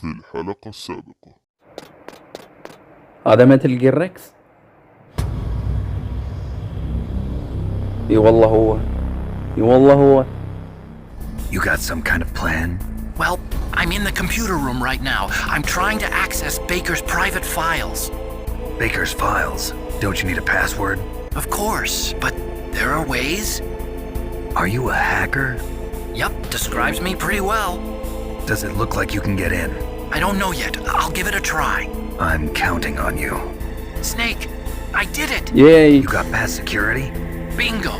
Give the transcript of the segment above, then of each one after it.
في الحلقة السابقة. هذا متل جير ريكس. اي والله هو. اي والله هو. You got some kind of plan? Well, I'm in the computer room right now. I'm trying to access Baker's private files. Baker's files? Don't you need a password? Of course, but there are ways. Are you a hacker? Yup, describes me pretty well. Does it look like you can get in? I don't know yet. I'll give it a try. I'm counting on you. Snake, I did it! Yay! You got past security? Bingo!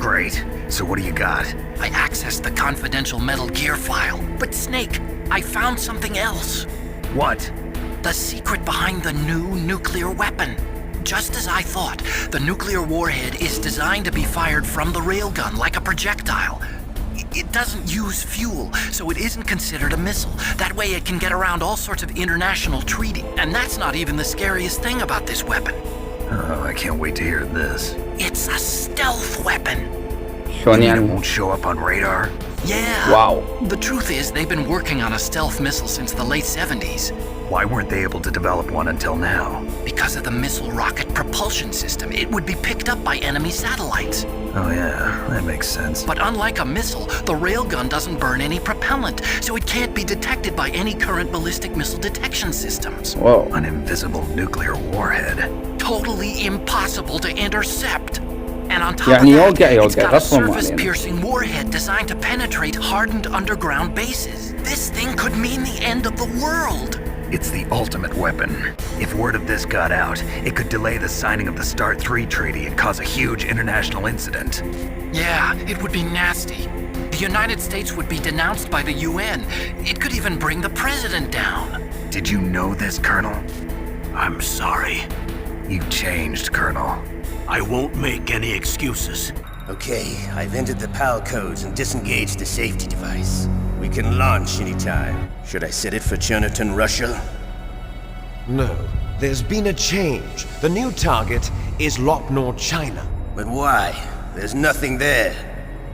Great. So what do you got? I accessed the confidential Metal Gear file. But Snake, I found something else. What? The secret behind the new nuclear weapon. Just as I thought, the nuclear warhead is designed to be fired from the railgun like a projectile. It doesn't use fuel, so it isn't considered a missile. That way it can get around all sorts of international treaty. And that's not even the scariest thing about this weapon. Oh, I can't wait to hear this. It's a stealth weapon. You mean it won't show up on radar? Yeah. Wow. The truth is, they've been working on a stealth missile since the late 70s. Why weren't they able to develop one until now? Because of the missile rocket propulsion system, it would be picked up by enemy satellites. Oh yeah, that makes sense. But unlike a missile, the railgun doesn't burn any propellant, so it can't be detected by any current ballistic missile detection systems. Whoa. An invisible nuclear warhead. Totally impossible to intercept. And on top يعني of that, يوقع it's got a غصباً علينا. surface-piercing warhead designed to penetrate hardened underground bases. This thing could mean the end of the world. It's the ultimate weapon. If word of this got out, it could delay the signing of the START 3 treaty and cause a huge international incident. Yeah, it would be nasty. The United States would be denounced by the UN. It could even bring the president down. Did you know this, Colonel? I'm sorry. You changed, Colonel. I won't make any excuses. Okay, I've entered the PAL codes and disengaged the safety device. We can launch anytime. Should I set it for Cherniton, Russia? No, there's been a change. The new target is Lopnor, China. But why? There's nothing there.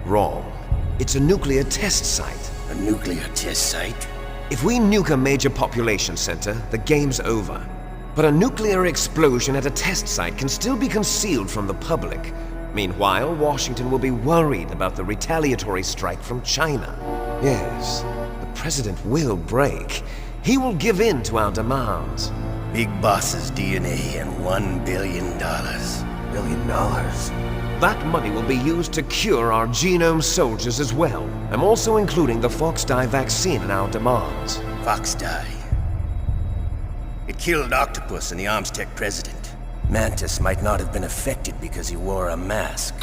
Wrong. It's a nuclear test site. A nuclear test site? If we nuke a major population center, the game's over. But a nuclear explosion at a test site can still be concealed from the public. Meanwhile, Washington will be worried about the retaliatory strike from China. Yes, the president will break. He will give in to our demands. Big Boss's DNA and $1 billion. $1 billion? That money will be used to cure our genome soldiers as well. I'm also including the Fox-Die vaccine in our demands. Fox-Die. It killed Octopus and the Armstech president. Mantis might not have been affected because he wore a mask.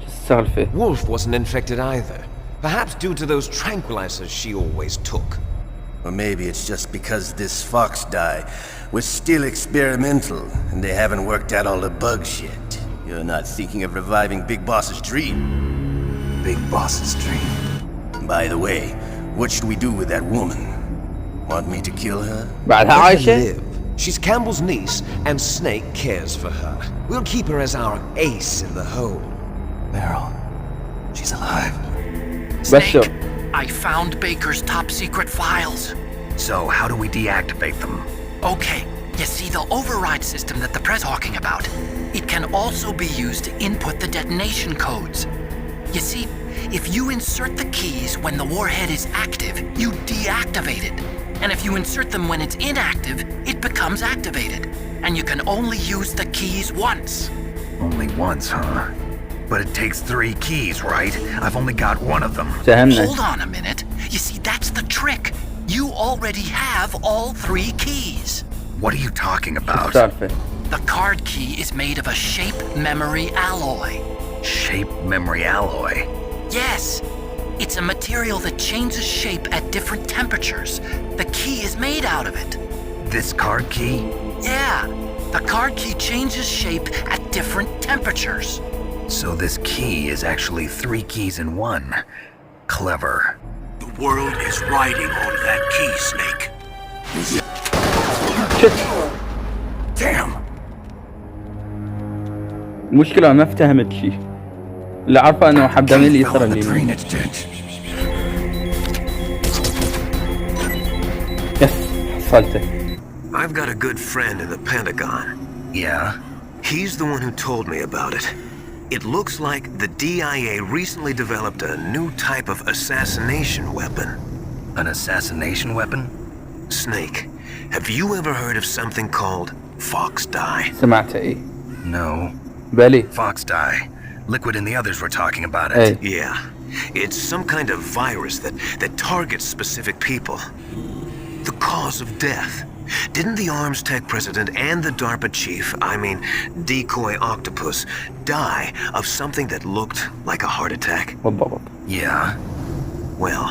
السالفة. Wolf wasn't infected either. Perhaps due to those tranquilizers she always took. Or maybe it's just because this Fox-Die was still experimental and they haven't worked out all the bugs yet. You're not thinking of reviving Big Boss's dream. Big Boss's dream. By the way, what should we do with that woman? Want me to kill her? بعدها Let her عايشة. live. She's Campbell's niece, and Snake cares for her. We'll keep her as our ace in the hole. Meryl. She's alive. Snake, I found Baker's top secret files. So how do we deactivate them? Okay, you see the override system that the press talking about? It can also be used to input the detonation codes. You see, if you insert the keys when the warhead is active, you deactivate it. And if you insert them when it's inactive, it becomes activated. And you can only use the keys once. Only once, huh? But it takes 3 keys, right? I've only got one of them. فهمنا. Hold on a minute. You see, that's the trick. You already have all 3 keys. What are you talking about? السالفة. The card key is made of a shape memory alloy. Shape memory alloy. Yes, it's a material that changes shape at different temperatures. The key is made out of it. This card key? Yeah, the card key changes shape at different temperatures. So this key is actually 3 keys in one. Clever. The world is riding on that key, Snake. Damn! المشكلة ما افتهمت شيء. اللي عارفة انه حبة من اليسار اليمين. يس وصلته. I've got a good friend in the Pentagon. Yeah? He's the one who told me about it. It looks like the DIA recently developed a new type of assassination weapon. An assassination weapon? Snake, have you ever heard of something called fox dye? سمعت ايه؟ No. بالي. Fox dye. Liquid and the others were talking about it. ايه. Yeah. It's some kind of virus that targets specific people. The cause of death. Didn't the Arms Tech president and the DARPA chief, decoy octopus, die of something that looked like a heart attack? بالضبط. Yeah? Well,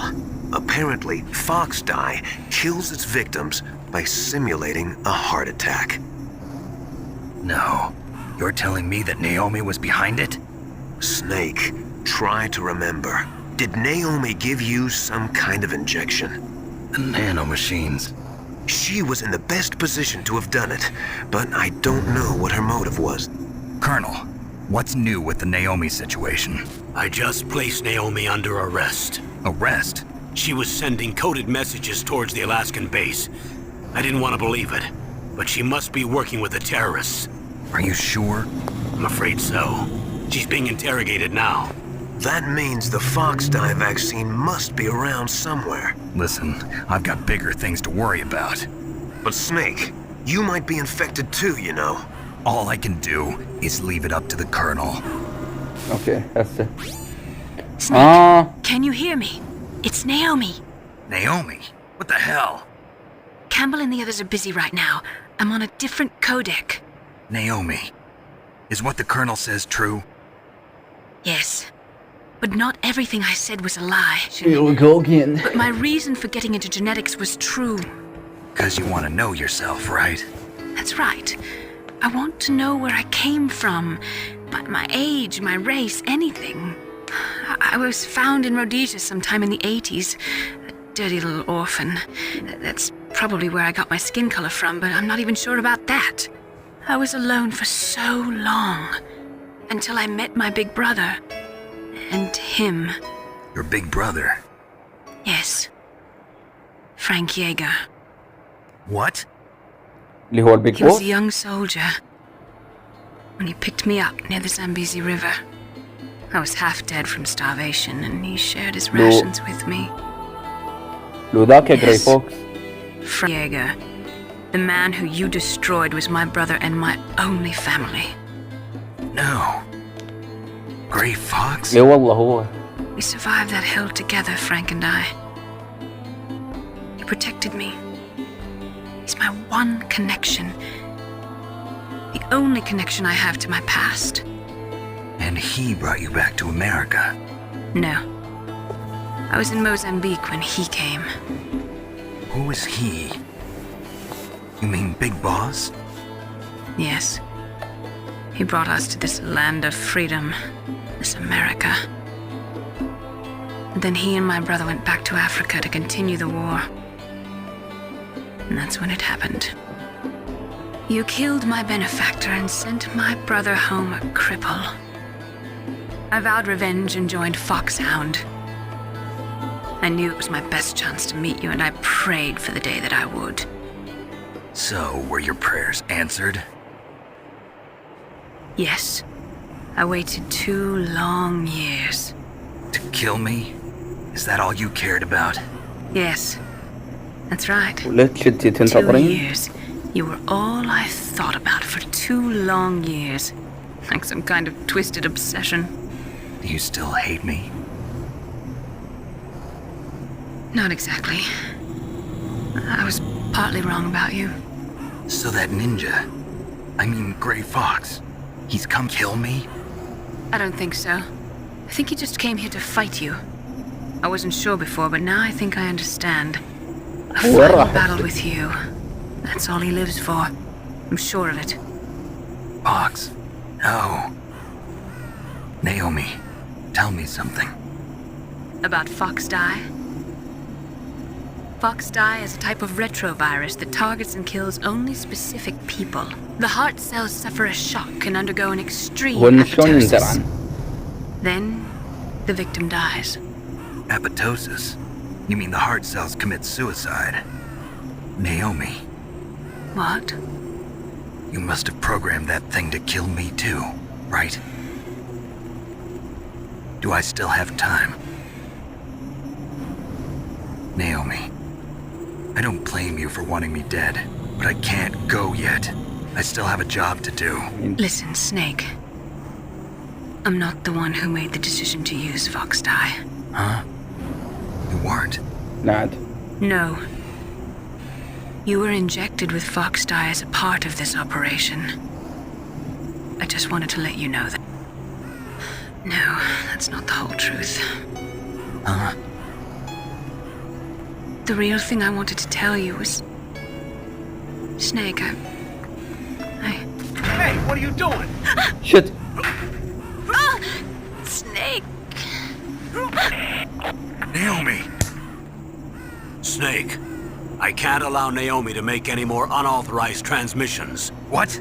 apparently fox dye kills its victims by simulating a heart attack. No. You're telling me that Naomi was behind it? Snake, try to remember. Did Naomi give you some kind of injection? The nanomachines. She was in the best position to have done it, but I don't know what her motive was. Colonel, what's new with the Naomi situation? I just placed Naomi under arrest. Arrest? She was sending coded messages towards the Alaskan base. I didn't want to believe it, but she must be working with the terrorists. Are you sure? I'm afraid so. She's being interrogated now. That means the fox dye vaccine must be around somewhere. Listen, I've got bigger things to worry about. But Snake, you might be infected too, you know. All I can do is leave it up to the Colonel. اوكي هسه. Snake, can you hear me? It's Naomi. Naomi? What the hell? Campbell and the others are busy right now. I'm on a different codec. Naomi, is what the Colonel says true? Yes. But not everything I said was a lie. Here we go again. But my reason for getting into genetics was true. Because you want to know yourself, right? That's right. I want to know where I came from. My age, my race, anything. I was found in Rhodesia sometime in the 80s. A dirty little orphan. That's probably where I got my skin color from, but I'm not even sure about that. I was alone for so long. Until I met my big brother. And him. Your big brother? Yes. Frank Yeager. What? اللي هو البيج He was بوس. a young soldier. When he picked me up near the Zambezi River. I was half dead from starvation and he shared his rations with me. لو ذاك جراي فوكس. Frank Yeager. The man who you destroyed was my brother and my only family. No. Gray Fox? اي والله هو. We survived that hell together, Frank and I. He protected me. He's my one connection. The only connection I have to my past. And he brought you back to America? No. I was in Mozambique when he came. Who is he? You mean Big Boss? Yes. He brought us to this land of freedom, this America. And then he and my brother went back to Africa to continue the war. And that's when it happened. You killed my benefactor and sent my brother home a cripple. I vowed revenge and joined Foxhound. I knew it was my best chance to meet you, and I prayed for the day that I would. So, were your prayers answered? Yes. I waited 2 long years. To kill me? Is that all you cared about? Yes. That's right. وليت شتي 2 تنتظرين. years. You were all I thought about for 2 long years. Like some kind of twisted obsession. Do you still hate me? Not exactly. I was partly wrong about you. So that ninja, Gray Fox, he's come kill me? I don't think so. I think he just came here to fight you. I wasn't sure before, but now I think I understand. A final battle with you. That's all he lives for. I'm sure of it. Fox, no. Naomi, tell me something. About Fox dye? Fox dye is a type of retrovirus that targets and kills only specific people. The heart cells suffer a shock and undergo an extreme apoptosis. Then, the victim dies. Apoptosis? You mean the heart cells commit suicide? Naomi, What? you must have programmed that thing to kill me too, right? Do I still have time? Naomi, I don't blame you for wanting me dead, but I can't go yet. I still have a job to do. Listen, Snake. I'm not the one who made the decision to use Fox dye. Huh? You weren't? نعد. No. You were injected with Fox dye as a part of this operation. I just wanted to let you know that. No, that's not the whole truth. Huh? The real thing I wanted to tell you was... Snake, I... Hey, what are you doing? Shit. Snake! Naomi! Snake, I can't allow Naomi to make any more unauthorized transmissions. What?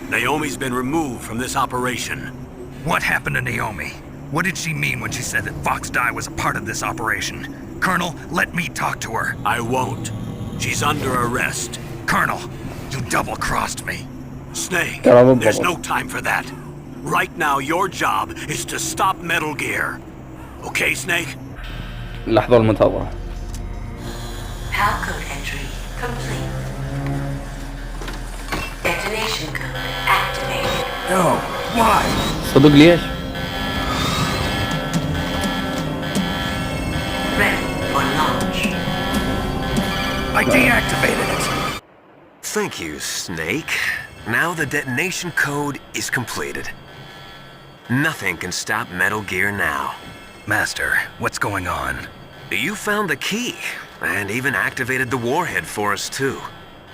Naomi's been removed from this operation. What happened to Naomi? What did she mean when she said that Fox dye was a part of this operation? Colonel, let me talk to her. I won't. She's under arrest. Colonel, you double-crossed me. Snake, Bravo, there's bravo. no time for that. Right now, your job is to stop Metal Gear. Okay, Snake? اللحظة المنتظرة. PAL code entry complete. Detonation code activated. No, why? صدق ليش؟ Ready for launch. I deactivated it. Thank you, Snake. Now the detonation code is completed. Nothing can stop Metal Gear now. Master, what's going on? You found the key, and even activated the warhead for us too.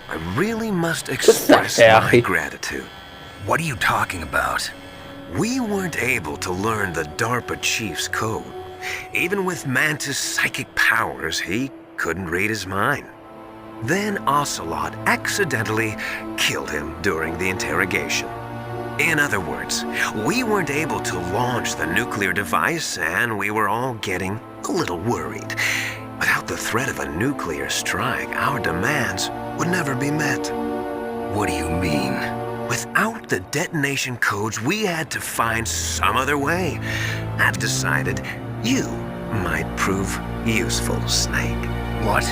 I really must express my gratitude. What are you talking about? We weren't able to learn the DARPA chief's code. Even with Mantis' psychic powers, he couldn't read his mind. Then Ocelot accidentally killed him during the interrogation. In other words, we weren't able to launch the nuclear device, and we were all getting a little worried. Without the threat of a nuclear strike, our demands would never be met. What do you mean? Without the detonation codes, we had to find some other way. I've decided you might prove useful, Snake. What?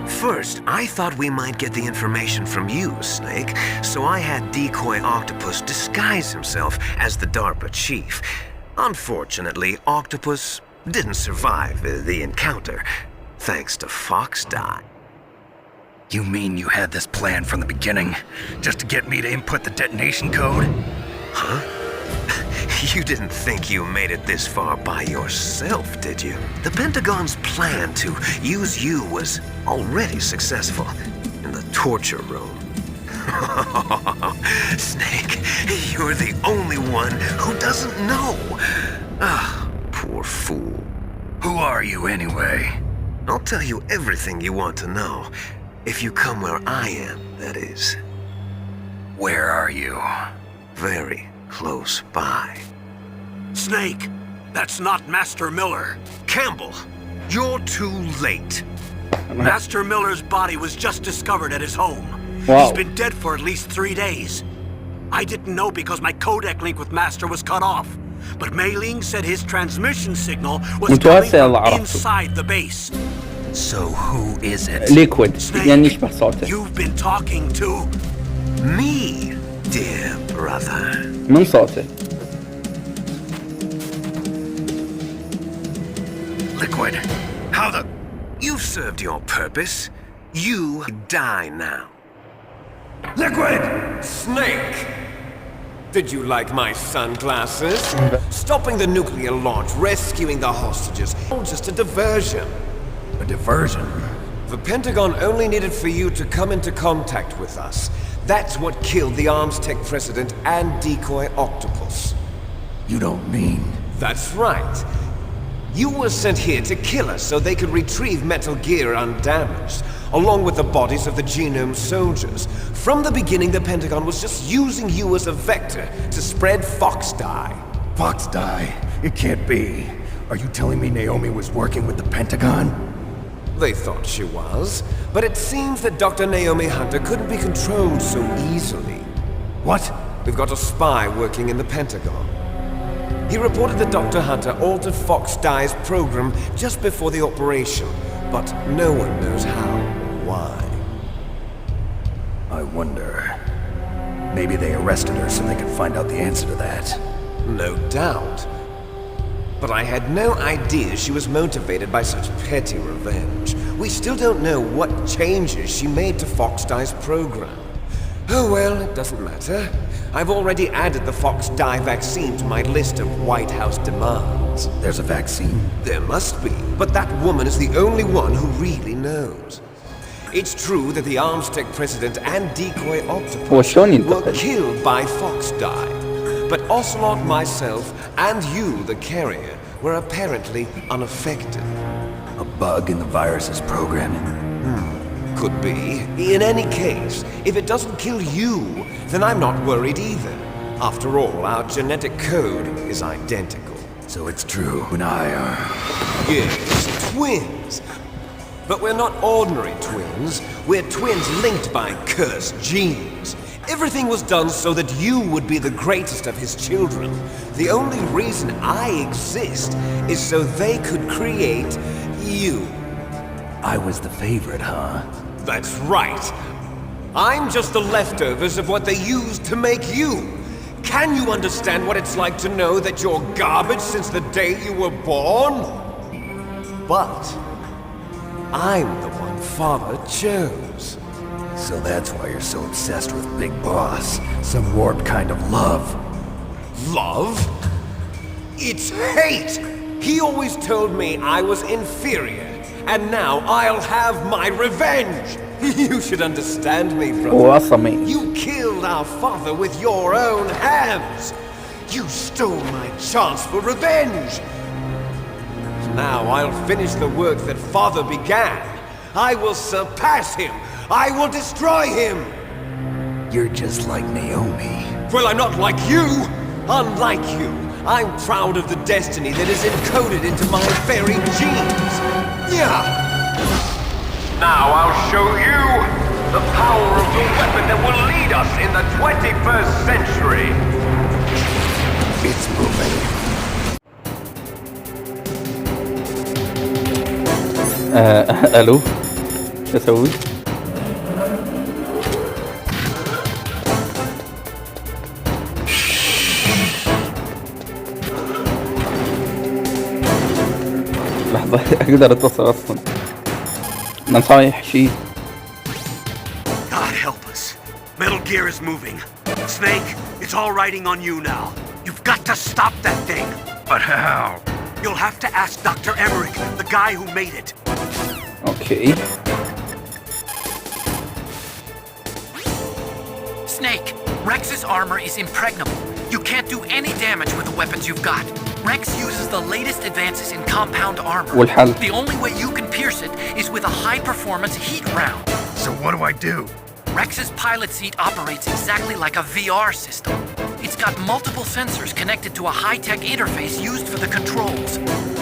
First, I thought we might get the information from you, Snake, so I had Decoy Octopus disguise himself as the DARPA chief. Unfortunately, Octopus didn't survive the encounter, thanks to Fox dye. You mean you had this plan from the beginning? Just to get me to input the detonation code? Huh? You didn't think you made it this far by yourself, did you? The Pentagon's plan to use you was already successful in the torture room. Snake, you're the only one who doesn't know. Ah, poor fool. Who are you anyway? I'll tell you everything you want to know. If you come where I am, that is. Where are you? Very close by. Snake, that's not Master Miller. Campbell, you're too late. Master Miller's body was just discovered at his home. Wow. He's been dead for at least 3 days. I didn't know because my codec link with Master was cut off. But Mei Ling said his transmission signal was coming from inside the base. So who is it? ليكويد Snake, يعني يشبه صوته. you've been talking to... Me, dear brother. من صوته. Liquid. How the... You've served your purpose. You die now. Liquid! Snake! Did you like my sunglasses? Stopping the nuclear launch, rescuing the hostages, all just a diversion. A diversion? The Pentagon only needed for you to come into contact with us. That's what killed the Arms Tech president and Decoy Octopus. You don't mean... That's right. You were sent here to kill us so they could retrieve Metal Gear undamaged, along with the bodies of the Genome soldiers. From the beginning, the Pentagon was just using you as a vector to spread Fox dye. Fox dye? It can't be. Are you telling me Naomi was working with the Pentagon? They thought she was, but it seems that Dr. Naomi Hunter couldn't be controlled so easily. What? We've got a spy working in the Pentagon. He reported that Dr. Hunter altered Fox Dye's program just before the operation, but no one knows how or why. I wonder... maybe they arrested her so they could find out the answer to that. No doubt. But I had no idea she was motivated by such petty revenge. We still don't know what changes she made to Fox Dye's program. Oh well, it doesn't matter. I've already added the Fox Dye vaccine to my list of White House demands. There's a vaccine? There must be, but that woman is the only one who really knows. It's true that the Armstech president and decoy octopus were killed by Fox Dye, but Ocelot, myself, and you, the carrier, were apparently unaffected. A bug in the virus's programming? Could be. In any case, if it doesn't kill you, then I'm not worried either. After all, our genetic code is identical. So it's true, you and I are... Yes, twins. But we're not ordinary twins. We're twins linked by cursed genes. Everything was done so that you would be the greatest of his children. The only reason I exist is so they could create you. I was the favorite, huh? That's right. I'm just the leftovers of what they used to make you. Can you understand what it's like to know that you're garbage since the day you were born? But I'm the one Father chose. So that's why you're so obsessed with Big Boss. Some warped kind of love. Love? It's hate! He always told me I was inferior. And now I'll have my revenge! You should understand me, brother. You killed our father with your own hands! You stole my chance for revenge! Now I'll finish the work that Father began. I will surpass him! I will destroy him! You're just like Naomi. Well, I'm not like you! Unlike you, I'm proud of the destiny that is encoded into my very genes! Yeah! Now I'll show you the power of the weapon that will lead us in the 21st century! It's moving. الو شو اسوي؟ لحظة اقدر اتصل اصلا انا صايح شي. God help us. Metal Gear is moving. Snake, it's all riding on you now. You've got to stop that thing. But how? You'll have to ask Dr. Emmerich, the guy who made it. Okay. Snake, Rex's armor is impregnable. You can't do any damage with the weapons you've got. Rex uses the latest advances in compound armor. The only way you can pierce it is with a high-performance heat round. So what do I do? Rex's pilot seat operates exactly like a VR system. It's got multiple sensors connected to a high-tech interface used for the controls.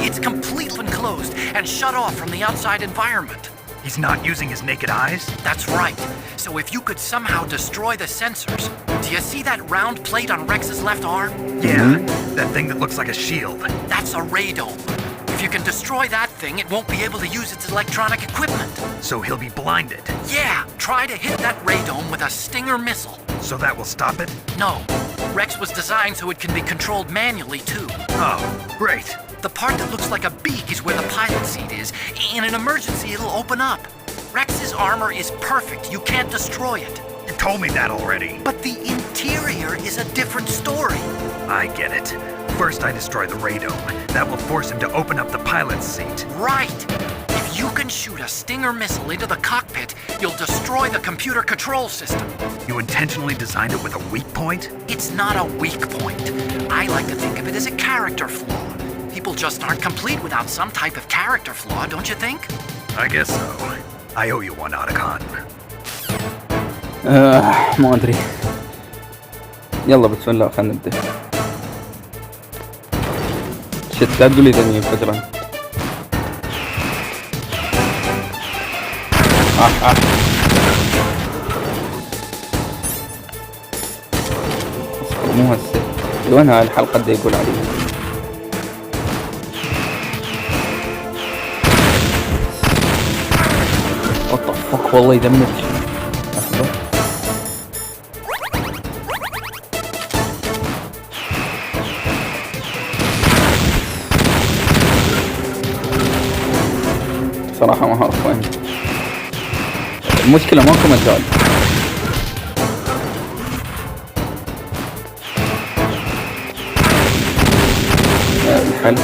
It's completely enclosed and shut off from the outside environment. He's not using his naked eyes? That's right. So if you could somehow destroy the sensors... Do you see that round plate on Rex's left arm? Yeah, that thing that looks like a shield. That's a radome. If you can destroy that thing, it won't be able to use its electronic equipment. So he'll be blinded? Yeah, try to hit that radome with a Stinger missile. So that will stop it? No. Rex was designed so it can be controlled manually, too. Oh, great. The part that looks like a beak is where the pilot seat is. In an emergency, it'll open up. Rex's armor is perfect. You can't destroy it. You told me that already. But the interior is a different story. I get it. First I destroy the radome. That will force him to open up the pilot's seat. Right. If you can shoot a Stinger missile into the cockpit, you'll destroy the computer control system. You intentionally designed it with a weak point? It's not a weak point. I like to think of it as a character flaw. People just aren't complete without some type of character flaw, don't you think? I guess so. I owe you one, Otacon. ما ادري. يلا بسم الله خلينا نبدا. شت لا تقولي ذني فجرا. مو هسه وين هاي الحلقة اللي يقول عليها؟ وات والله يدمج. لحظة صراحة ما أعرف وين. المشكلة ماكو مجال. الحل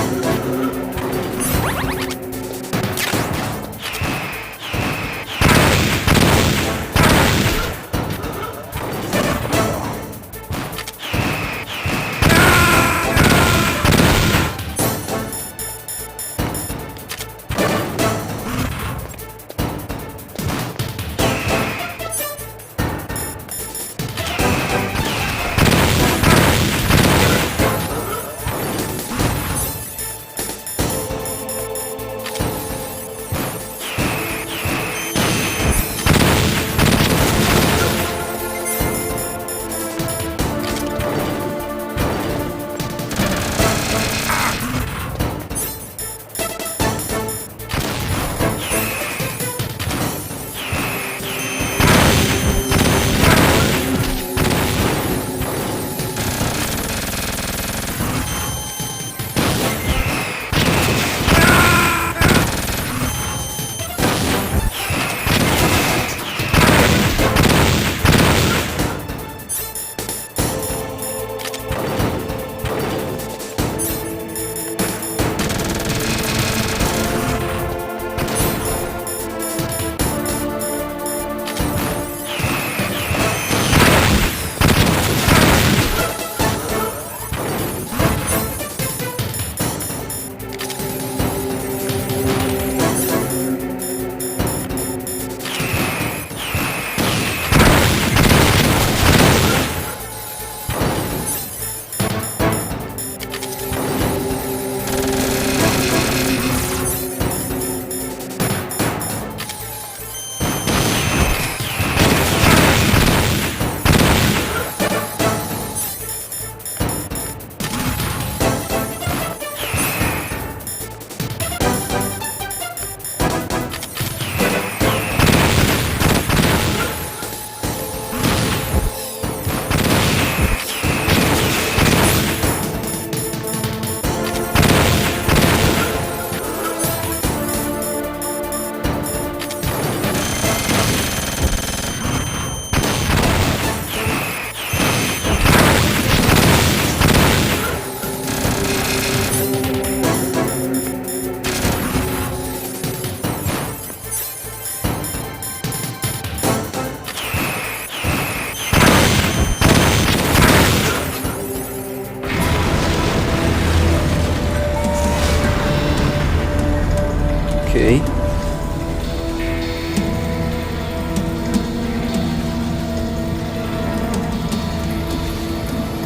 اوكي.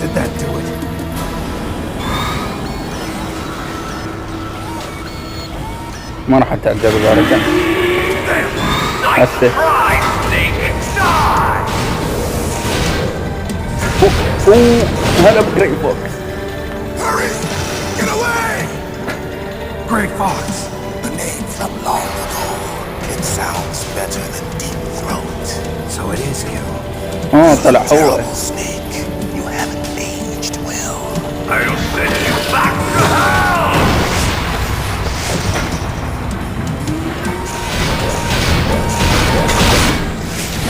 Did that do it? ما راح اتعدى بالبركة. هسه هلا بجريت فوكس. Hurry! Get away! Great Fox. The name from long ago. It sounds better than Deep Throat. So it is you. طلع هو. Snake. You haven't aged well. I'll send you back to hell!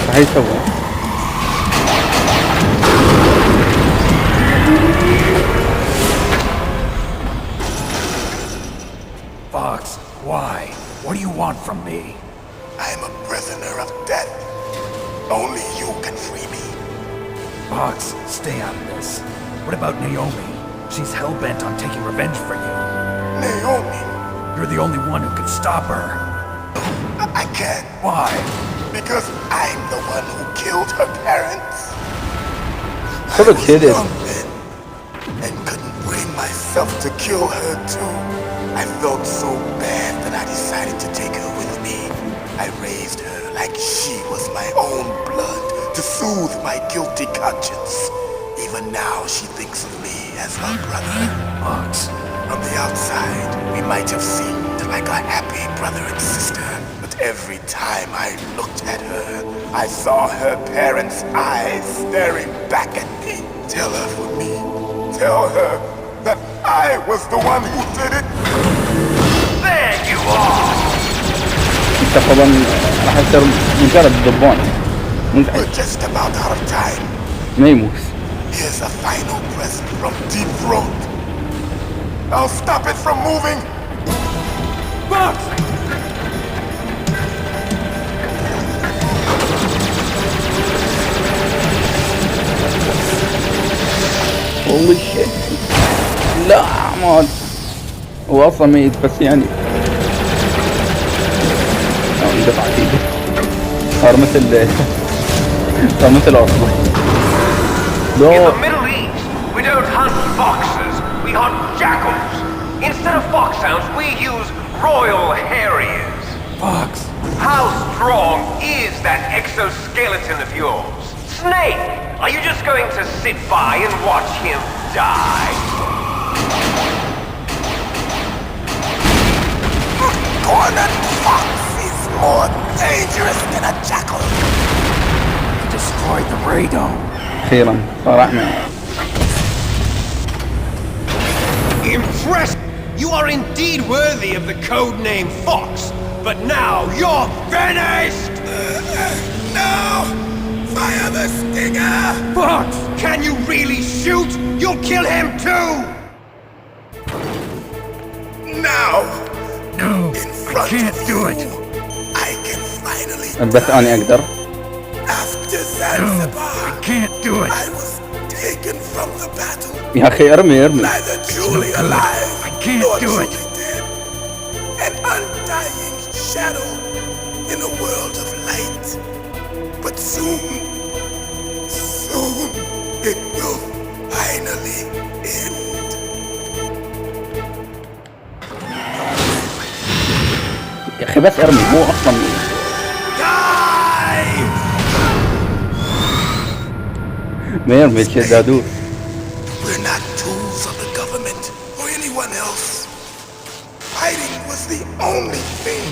راح يسوي. Fox, why? What do you want from me? I am a prisoner of death. Only you can free me. Fox, stay out of this. What about Naomi? She's hell-bent on taking revenge for you. Naomi? You're the only one who can stop her. I can't. Why? Because I'm the one who killed her parents. So the kid is. And couldn't bring myself to kill her too. I felt so bad that I decided to take her with me. I raised her like she was my own blood to soothe my guilty conscience. Even now, she thinks of me as her brother. But from the outside, we might have seemed like a happy brother and sister. But every time I looked at her, I saw her parents' eyes staring back at me. Tell her for me. Tell her that I was the one who did it. There you are! انت طبعا راح يصير مجرد ضبان مزعج. We're just about out of time. ما يموت. Here's a final present from Deep Throat. I'll stop it from moving. Box! Holy shit. لا عماد. هو اصلا ميت بس يعني اندفع فيه. صار مثل اصلا. In the Middle East, we don't hunt foxes, we hunt jackals. Instead of foxhounds, we use royal harriers. Fox. How strong is that exoskeleton of yours? Snake, are you just going to sit by and watch him die? Cornered fox is more dangerous than a jackal. He destroyed the radar. أخيرا صار أحمد. Impressed! You are indeed worthy of the code name Fox, but now you're finished! No! Fire the stinger! Fox! Can you really shoot? You'll kill him too! Now! No, I can't do it. I can finally بس أنا أقدر. After Zanzibar, I can't do it. I was taken from the battle. يا أخي ارمي. Neither truly alive, I can't nor do it. truly dead. An undying shadow in a world of light. But soon, it will finally end. يا أخي بس ارمي هو أصلا. ما يرمي الشدادور. We're not tools of the government or anyone else. Fighting was the only thing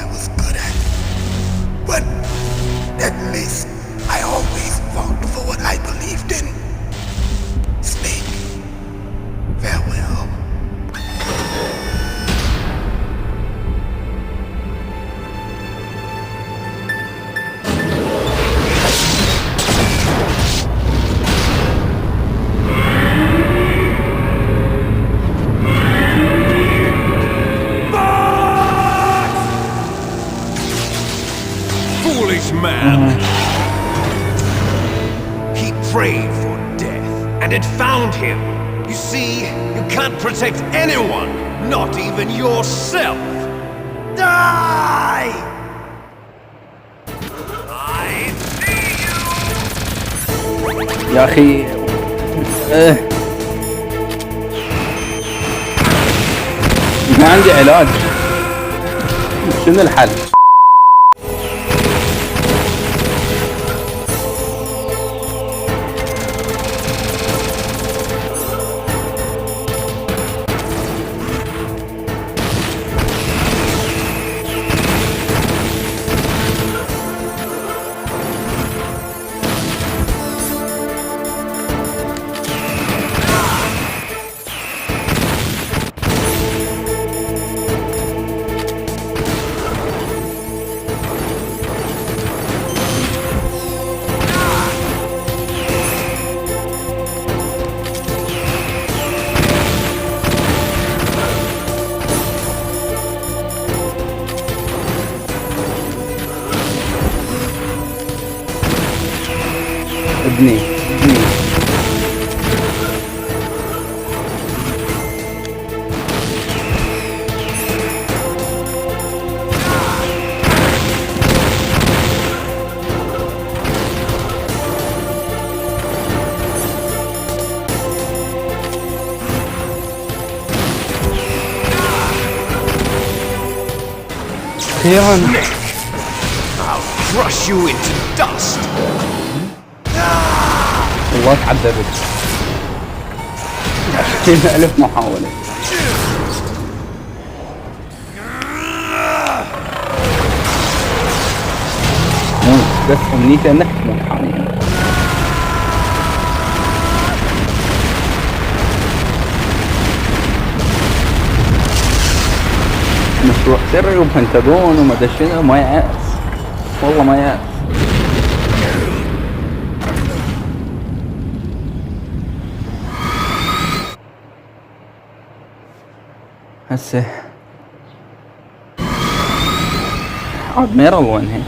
I was good at. But at least I always fought for what I believed in. Snake, farewell. Man. He prayed for death, and it found him. You see, you can't protect anyone, not even yourself. Die! I see you! يا أخي ما عندي علاج. شنو الحل؟ ابني أخيرا. I'll crush you into dust. والله تعذبت. 20,000 محاولة. بس أمنيتي أنك تموت حاليا. مشروع سري وبنتاجون وما ادري شنو، ما يأس والله ما يأس. هسه ادميرال وين هي؟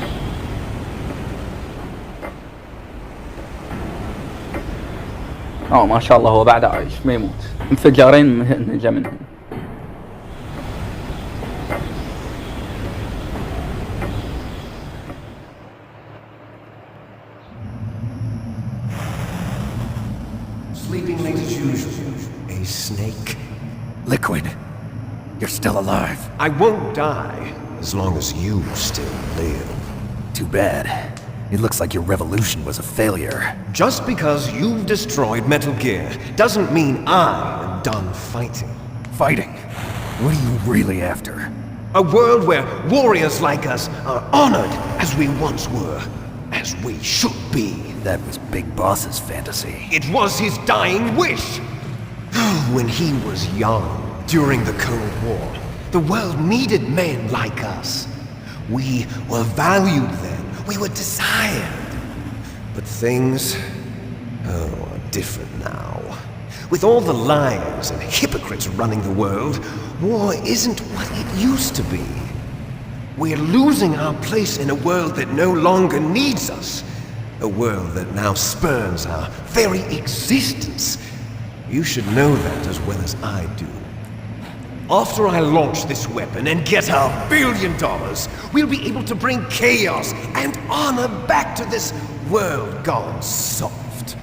ما شاء الله هو بعد عايش ما يموت. انفجارين نجا منهم. Sleeping late as usual. A snake. Liquid, you're still alive. I won't die as long as you still live. Too bad. It looks like your revolution was a failure. Just because you've destroyed Metal Gear doesn't mean I am done fighting. Fighting? What are you really after? A world where warriors like us are honored as we once were, as we should be. That was Big Boss's fantasy. It was his dying wish. When he was young, during the Cold War, the world needed men like us. We were valued then. We were desired. But things, are different now. With all the liars and hypocrites running the world, war isn't what it used to be. We're losing our place in a world that no longer needs us. A world that now spurns our very existence. You should know that as well as I do. After I launch this weapon and get our $1 billion, we'll be able to bring chaos and honor back to this world gone soft.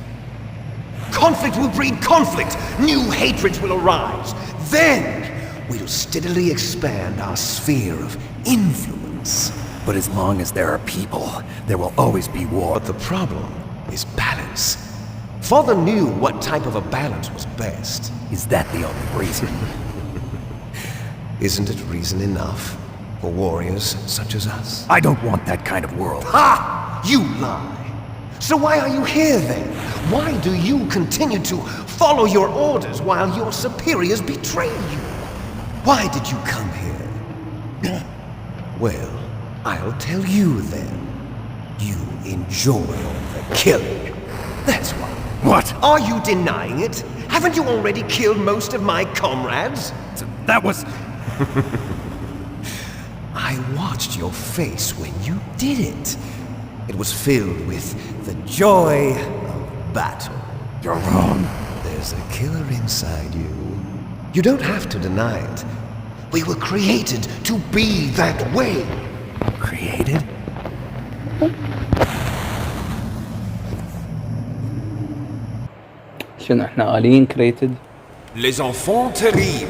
Conflict will breed conflict. New hatreds will arise. Then we'll steadily expand our sphere of influence. But as long as there are people, there will always be war. But the problem is balance. Father knew what type of a balance was best. Is that the only reason? Isn't it reason enough for warriors such as us? I don't want that kind of world. Ha! You lie! So why are you here then? Why do you continue to follow your orders while your superiors betray you? Why did you come here? Well, I'll tell you then. You enjoy all the killing. That's why. What? Are you denying it? Haven't you already killed most of my comrades? That was... I watched your face when you did it. It was filled with the joy of battle. You're wrong. There's a killer inside you. You don't have to deny it. We were created to be that way. Created? شنو احنا آليين created؟ Les enfants terribles.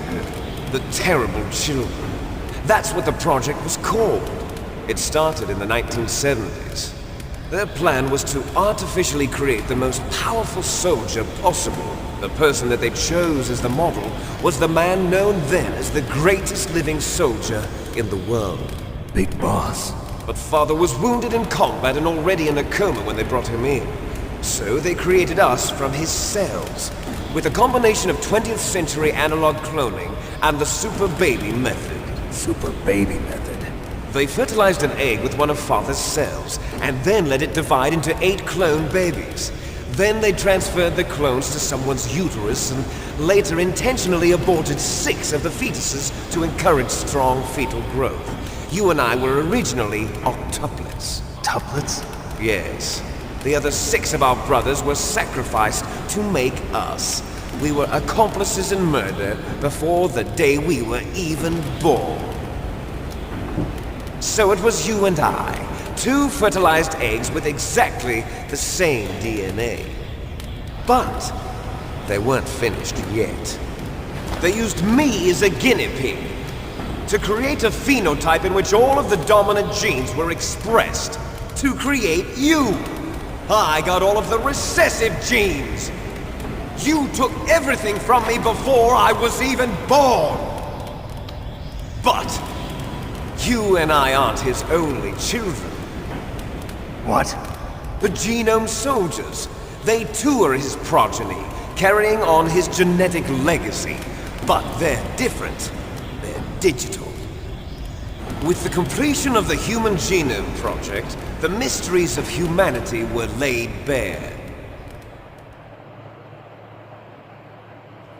The terrible children. That's what the project was called. It started in the 1970s. Their plan was to artificially create the most powerful soldier possible. The person that they chose as the model was the man known then as the greatest living soldier in the world. Big Boss. But Father was wounded in combat and already in a coma when they brought him in. So they created us from his cells, with a combination of 20th century analog cloning and the super baby method. Super baby method. They fertilized an egg with one of Father's cells, and then let it divide into 8 clone babies. Then they transferred the clones to someone's uterus and later intentionally aborted 6 of the fetuses to encourage strong fetal growth. You and I were originally octuplets. Tuplets? Yes. The other 6 of our brothers were sacrificed to make us. We were accomplices in murder before the day we were even born. So it was you and I, 2 fertilized eggs with exactly the same DNA. But they weren't finished yet. They used me as a guinea pig to create a phenotype in which all of the dominant genes were expressed. To create you. I got all of the recessive genes. You took everything from me before I was even born. But you and I aren't his only children. What? The Genome Soldiers. They too are his progeny, carrying on his genetic legacy. But they're different. They're digital. With the completion of the Human Genome Project, the mysteries of humanity were laid bare.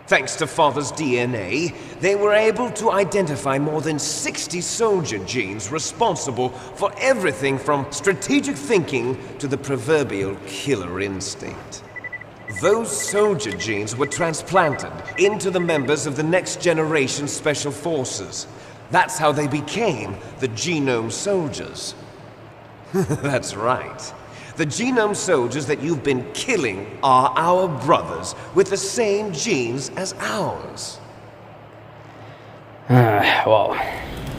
Thanks to Father's DNA, they were able to identify more than 60 soldier genes responsible for everything from strategic thinking to the proverbial killer instinct. Those soldier genes were transplanted into the members of the next generation Special Forces. That's how they became the Genome Soldiers. That's right. The Genome Soldiers that you've been killing are our brothers with the same genes as ours. Wow.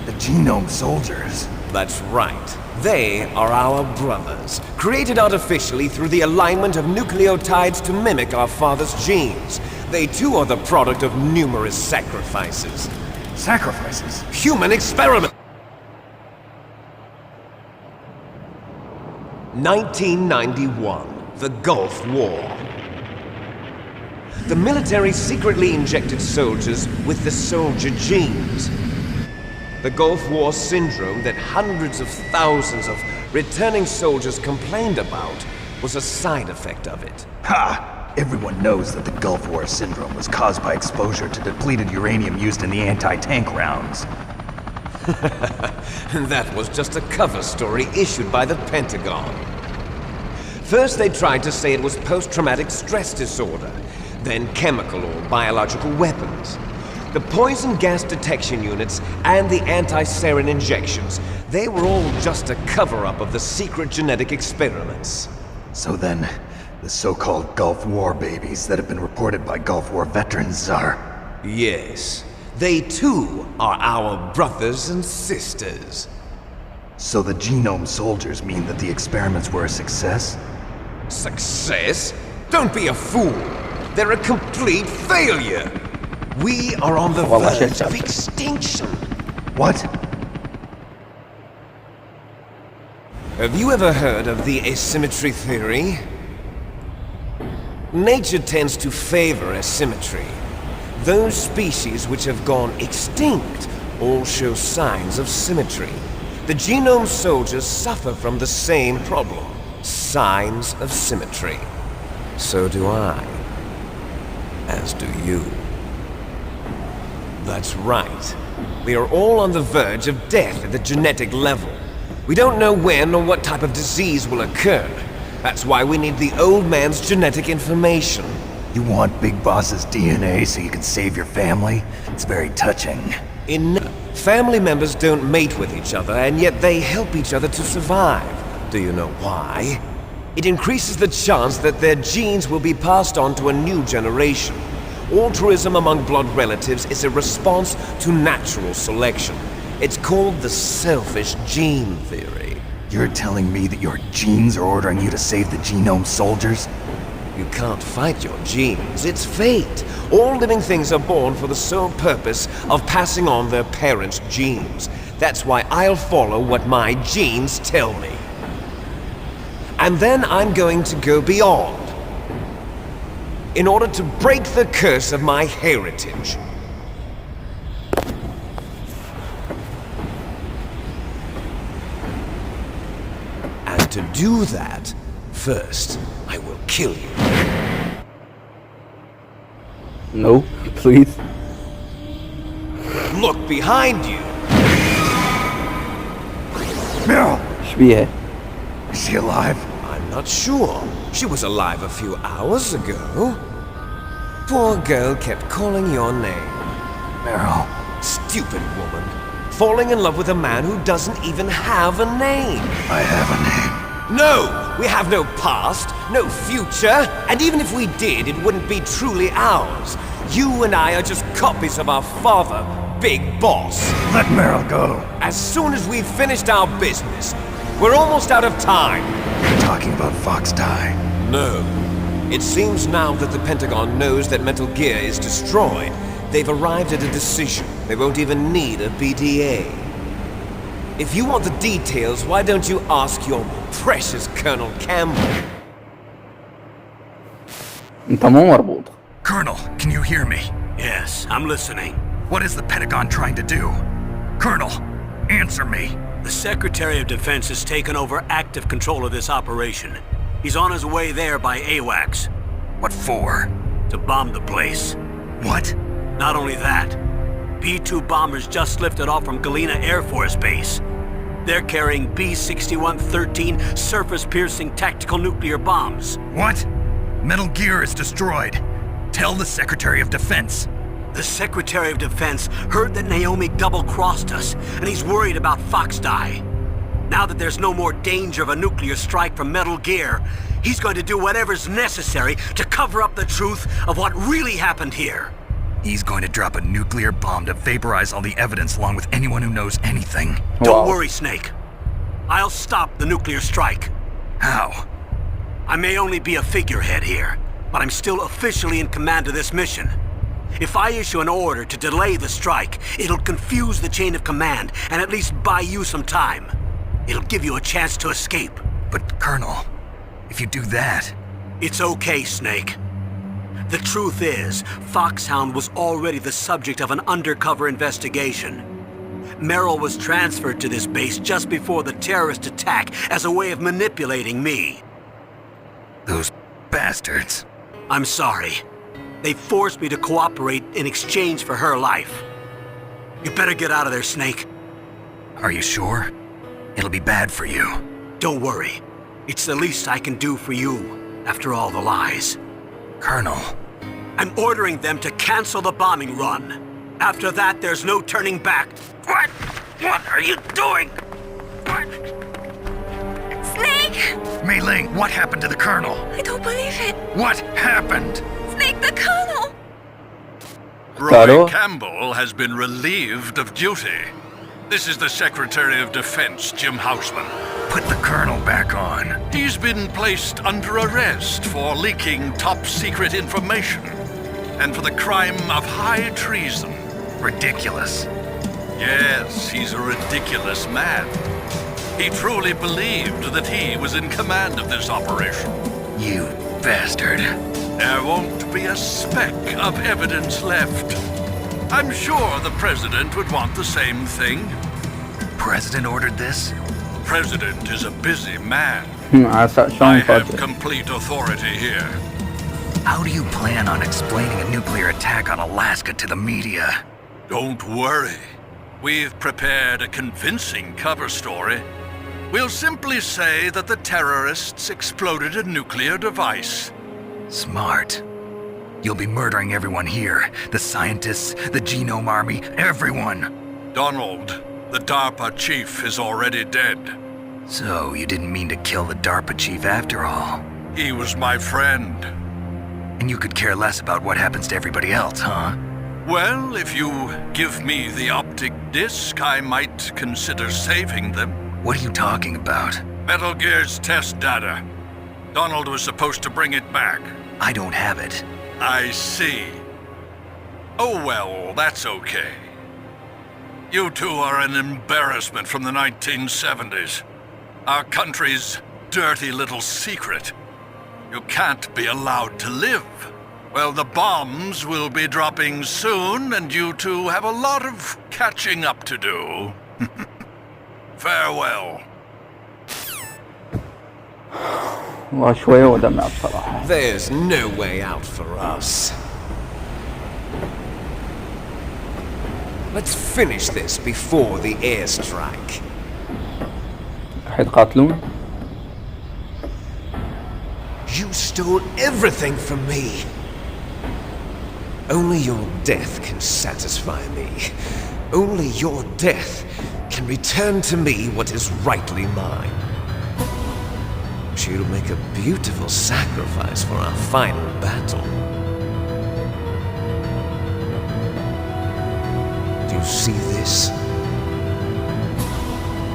The Genome Soldiers? That's right. They are our brothers, created artificially through the alignment of nucleotides to mimic our father's genes. They too are the product of numerous sacrifices. Sacrifices? Human experiment! 1991, the Gulf War. The military secretly injected soldiers with the soldier genes. The Gulf War syndrome that hundreds of thousands of returning soldiers complained about was a side effect of it. Ha! Everyone knows that the Gulf War syndrome was caused by exposure to depleted uranium used in the anti-tank rounds. That was just a cover story issued by the Pentagon. First they tried to say it was post-traumatic stress disorder, then chemical or biological weapons. The poison gas detection units and the anti-sarin injections, they were all just a cover-up of the secret genetic experiments. So then, the so-called Gulf War babies that have been reported by Gulf War veterans are... Yes. They too are our brothers and sisters. So the Genome Soldiers mean that the experiments were a success? Success? Don't be a fool! They're a complete failure! We are on the verge of extinction! What? Have you ever heard of the asymmetry theory? Nature tends to favor asymmetry. Those species which have gone extinct all show signs of symmetry. The Genome Soldiers suffer from the same problem. Signs of symmetry. So do I. As do you. That's right. We are all on the verge of death at the genetic level. We don't know when or what type of disease will occur. That's why we need the old man's genetic information. You want Big Boss's DNA so you can save your family? It's very touching. Family members don't mate with each other, and yet they help each other to survive. Do you know why? It increases the chance that their genes will be passed on to a new generation. Altruism among blood relatives is a response to natural selection. It's called the selfish gene theory. You're telling me that your genes are ordering you to save the Genome Soldiers? You can't fight your genes. It's fate. All living things are born for the sole purpose of passing on their parents' genes. That's why I'll follow what my genes tell me. And then I'm going to go beyond. In order to break the curse of my heritage. And to do that, first, I will kill you. No, please. Look behind you! Meryl! شبيهة. Is she alive? I'm not sure. She was alive a few hours ago. Poor girl kept calling your name. Meryl. Stupid woman. Falling in love with a man who doesn't even have a name. I have a name. No! We have no past, no future, and even if we did, it wouldn't be truly ours. You and I are just copies of our father, big boss. Let Meryl go. As soon as we've finished our business, we're almost out of time. You're talking about Fox Die. No. It seems now that the Pentagon knows that Metal Gear is destroyed, they've arrived at a decision. They won't even need a BDA. If you want the details, why don't you ask your precious Colonel Campbell? انت مو مربوط. Colonel, can you hear me? Yes, I'm listening. What is the Pentagon trying to do? Colonel, answer me. The Secretary of Defense has taken over active control of this operation. He's on his way there by AWACS. What for? To bomb the place. What? Not only that, B-2 bombers just lifted off from Galena Air Force Base. They're carrying B-6113 surface-piercing tactical nuclear bombs. What? Metal Gear is destroyed. Tell the Secretary of Defense. The Secretary of Defense heard that Naomi double-crossed us, and he's worried about Fox Die. Now that there's no more danger of a nuclear strike from Metal Gear, he's going to do whatever's necessary to cover up the truth of what really happened here. He's going to drop a nuclear bomb to vaporize all the evidence along with anyone who knows anything. Don't worry, Snake. I'll stop the nuclear strike. How? I may only be a figurehead here, but I'm still officially in command of this mission. If I issue an order to delay the strike, it'll confuse the chain of command and at least buy you some time. It'll give you a chance to escape. But, Colonel, if you do that... It's okay, Snake. The truth is, Foxhound was already the subject of an undercover investigation. Meryl was transferred to this base just before the terrorist attack as a way of manipulating me. Those bastards. I'm sorry. They forced me to cooperate in exchange for her life. You better get out of there, Snake. Are you sure? It'll be bad for you. Don't worry. It's the least I can do for you, after all the lies. Colonel. I'm ordering them to cancel the bombing run. After that, there's no turning back. What? What are you doing? What? Snake! Mei Ling, what happened to the Colonel? I don't believe it. What happened? Snake, the Colonel! Roy Campbell has been relieved of duty. This is the Secretary of Defense, Jim Houseman. Put the Colonel back on. He's been placed under arrest for leaking top-secret information and for the crime of high treason. Ridiculous. Yes, he's a ridiculous man. He truly believed that he was in command of this operation. You bastard. There won't be a speck of evidence left. I'm sure the President would want the same thing. President ordered this? President is a busy man. I have complete authority here. How do you plan on explaining a nuclear attack on Alaska to the media? Don't worry. We've prepared a convincing cover story. We'll simply say that the terrorists exploded a nuclear device. Smart. You'll be murdering everyone here. The scientists, the Genome Army, everyone. Donald, the DARPA chief, is already dead. So, you didn't mean to kill the DARPA chief after all? He was my friend. And you could care less about what happens to everybody else, huh? Well, if you give me the optic disc, I might consider saving them. What are you talking about? Metal Gear's test data. Donald was supposed to bring it back. I don't have it. I see. Oh well, that's okay. You two are an embarrassment from the 1970s. Our country's dirty little secret. You can't be allowed to live. Well, the bombs will be dropping soon, and you two have a lot of catching up to do. Farewell. والله شوية ودمع بصراحة. There's no way out for us. Let's finish this before the airstrike. حيتقاتلون؟ You stole everything from me. Only your death can satisfy me. Only your death can return to me what is rightly mine. She'll make a beautiful sacrifice for our final battle. Do you see this?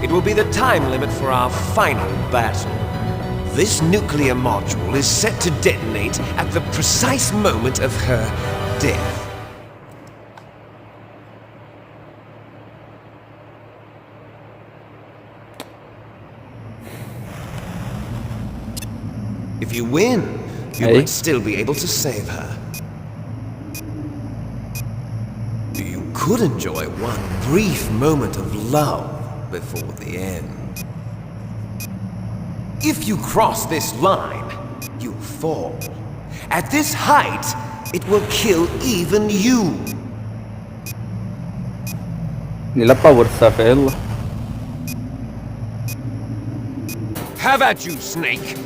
It will be the time limit for our final battle. This nuclear module is set to detonate at the precise moment of her death. If you win, you might still be able to save her. You could enjoy one brief moment of love before the end. If you cross this line, you fall. At this height, it will kill even you. لا تطور السالفة يلا. Have at you, Snake.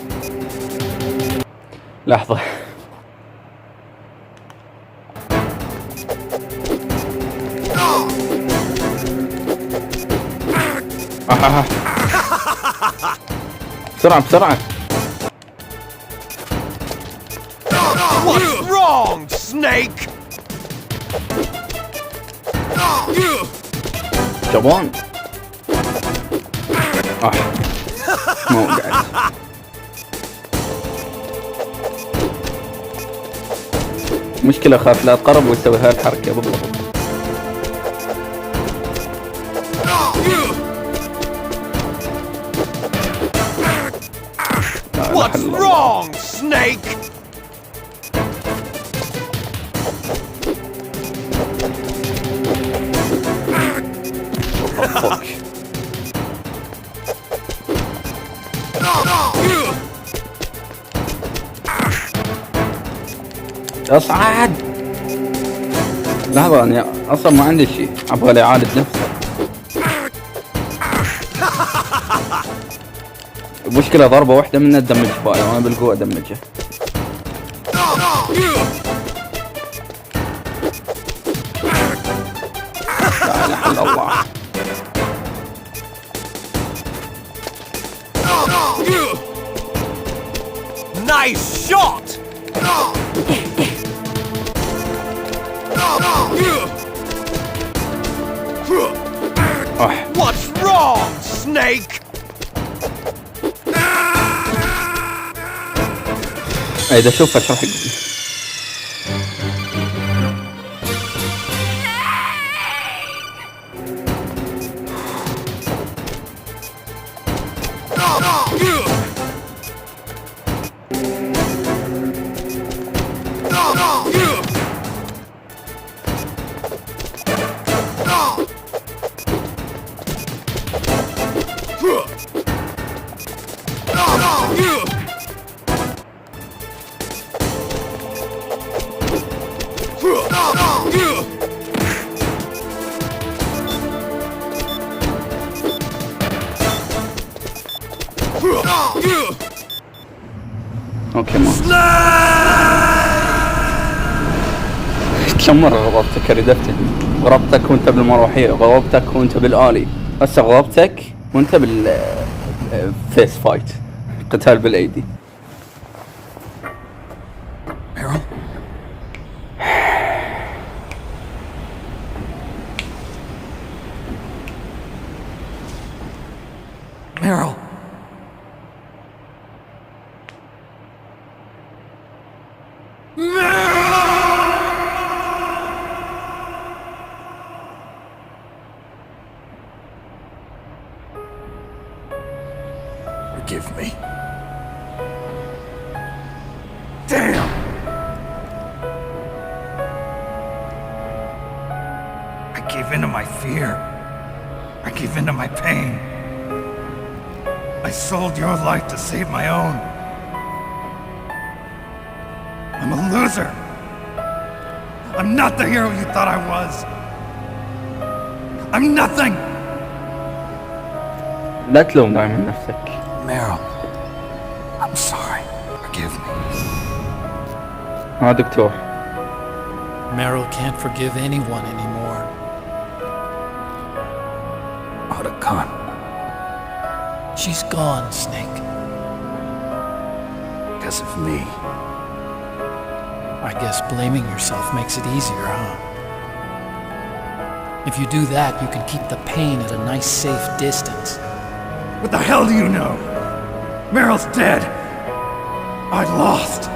لحظة. بسرعة بسرعة. What's wrong, Snake? جبان. مو قاعد. مشكلة خاف لا تقرب ويسوي هاي الحركة بالضبط. What's wrong, Snake? fuck. اصعد. لحظة أنا أصلا ما عندي شيء، أبغى أعالج نفسي. المشكلة ضربة واحدة منها تدمج باي وأنا بالقوة أدمجه. لا إله إلا الله. Nice shot! What's wrong, Snake? إذا شوف اشرح لي. اوكي ما كم مرة غضبتك ردفتني، غضبتك وانت بالمروحية، غضبتك وانت بالآلي، هسه غضبتك وانت بالفيس فايت، قتال بالايدي. Meryl. Forgive me. Damn! I gave in to my fear. I gave in to my pain. I sold your life to save my own. I'm a loser. I'm not the hero you thought I was. I'm nothing. لا تلوم دائما نفسك. Meryl, I'm sorry. Forgive me. دكتور. Meryl can't forgive anyone anymore. Otacon. She's gone, Snake. Because of me. I guess blaming yourself makes it easier, huh? If you do that, you can keep the pain at a nice, safe distance. What the hell do you know? Meryl's dead. I lost.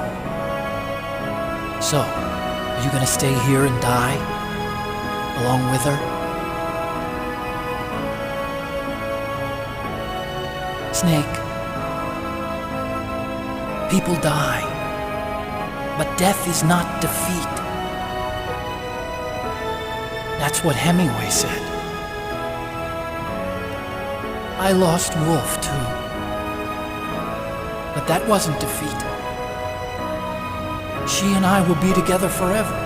So, are you gonna stay here and die? Along with her? Snake. People die. But death is not defeat. That's what Hemingway said. I lost Wolf, too. But that wasn't defeat. She and I will be together forever.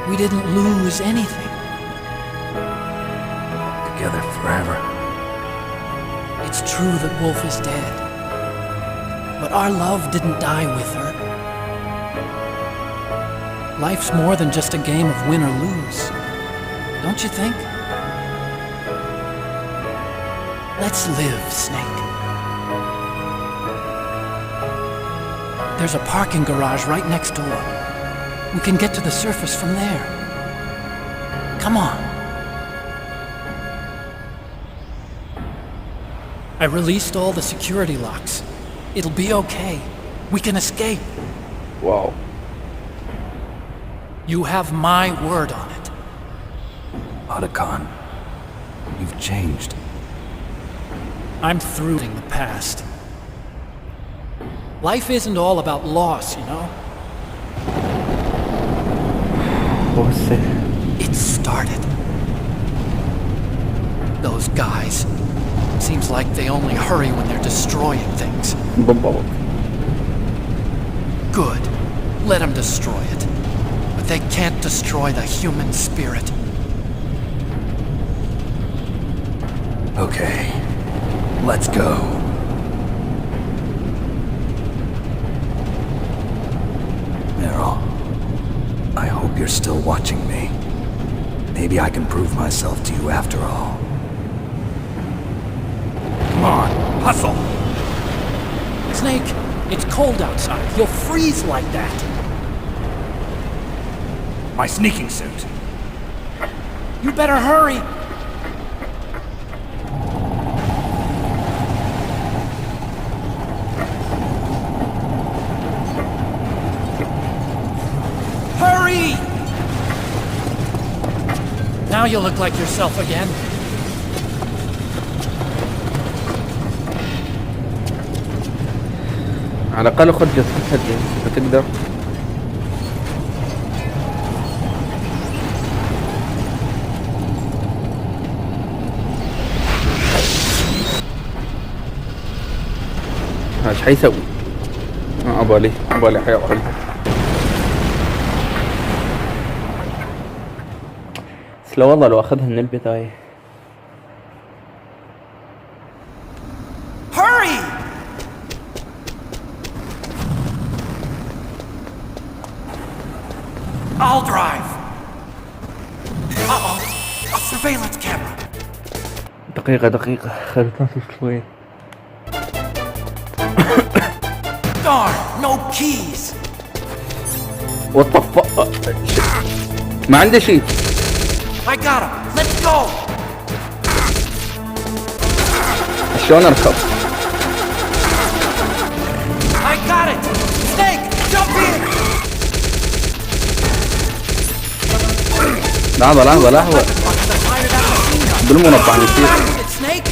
We didn't lose anything. Together forever. It's true that Wolf is dead. But our love didn't die with her. Life's more than just a game of win or lose. Don't you think? Let's live, Snake. There's a parking garage right next door. We can get to the surface from there. Come on. I released all the security locks. It'll be okay. We can escape. Wow. You have my word on it. Otacon, you've changed. I'm through in the past. Life isn't all about loss, you know? Você. It started. Those guys. Seems like they only hurry when they're destroying things. بالضبط. Good. Let them destroy it. But they can't destroy the human spirit. Okay, let's go. Meryl, I hope you're still watching me. Maybe I can prove myself to you after all. Come on, hustle! Snake, it's cold outside. You'll freeze like that. My sneaking suit. You better hurry. Hurry! Now you look like yourself again. على الأقل خد جثتها بتقدر. ايش حيسوي؟ عبالي حيوحل. بس لو والله لو اخذها من البداية. Hurry! I'll drive. Uh-oh, a surveillance camera. دقيقة خلتها شوي. Darn, no keys. What the fuck? ما عنده شيء. I got him. Let's go. شلون اركب؟ I got it. Snake, jump in. لحظة بالمربع نصير. Snake.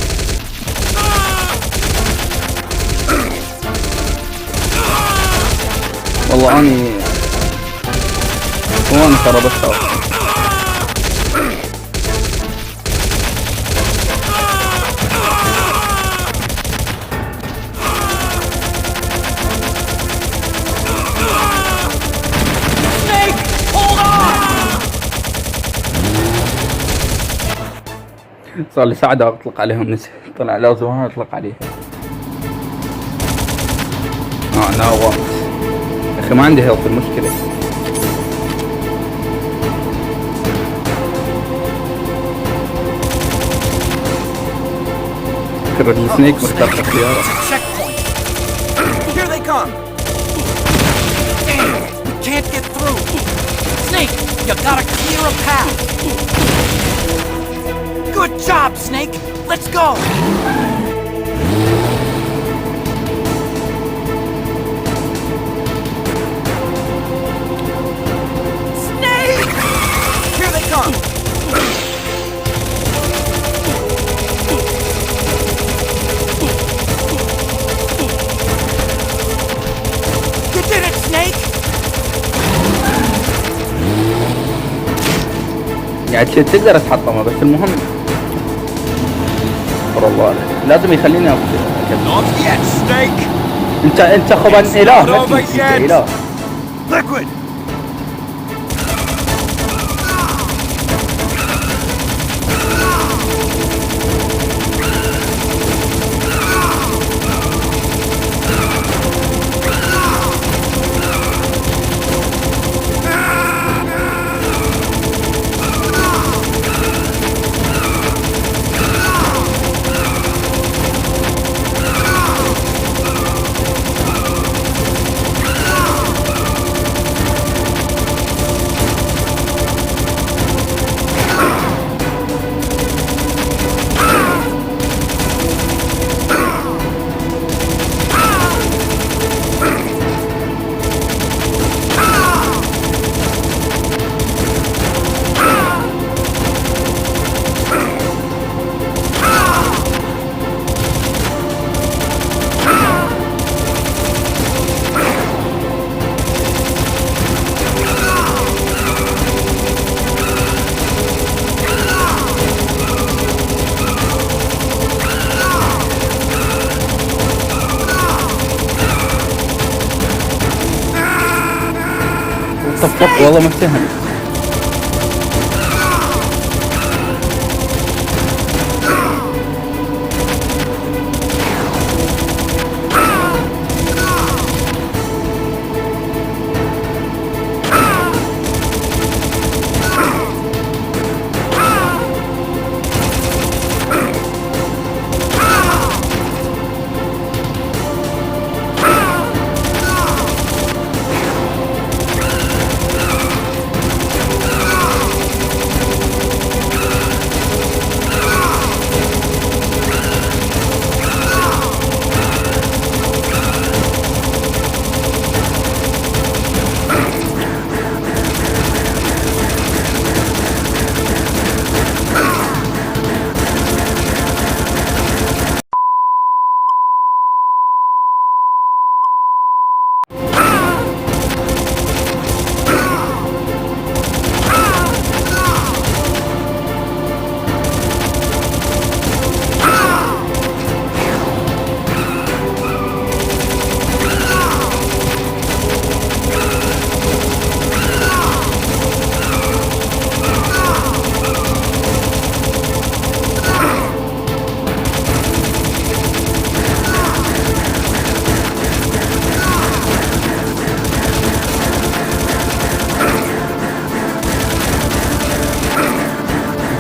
والله اني ترى بس صار لي ساعة اطلق عليهم نسي طلع لازم اطلق عليها. ناوى يا اخي ما عندي هيلث المشكلة. فكرة السنيك مختار اختياره. Here they come. Damn, we can't get through. Snake, you gotta clear a path. Good job, Snake. Let's go. Snake! Here they come. You did it, Snake! يعني تقدر تحطمه بس المهم والله لازم يخليني Not yet, Snake. انت خبن اله ما انت اله. Liquid. طب والله متهم.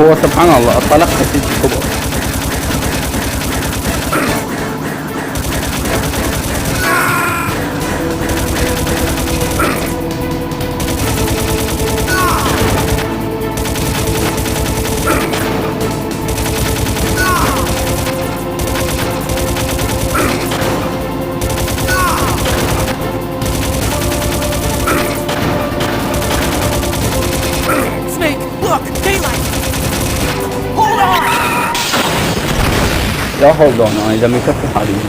هو سبحان الله الطلق تجي كبر. يا هولد اون انا اذا ما يكفي حاليا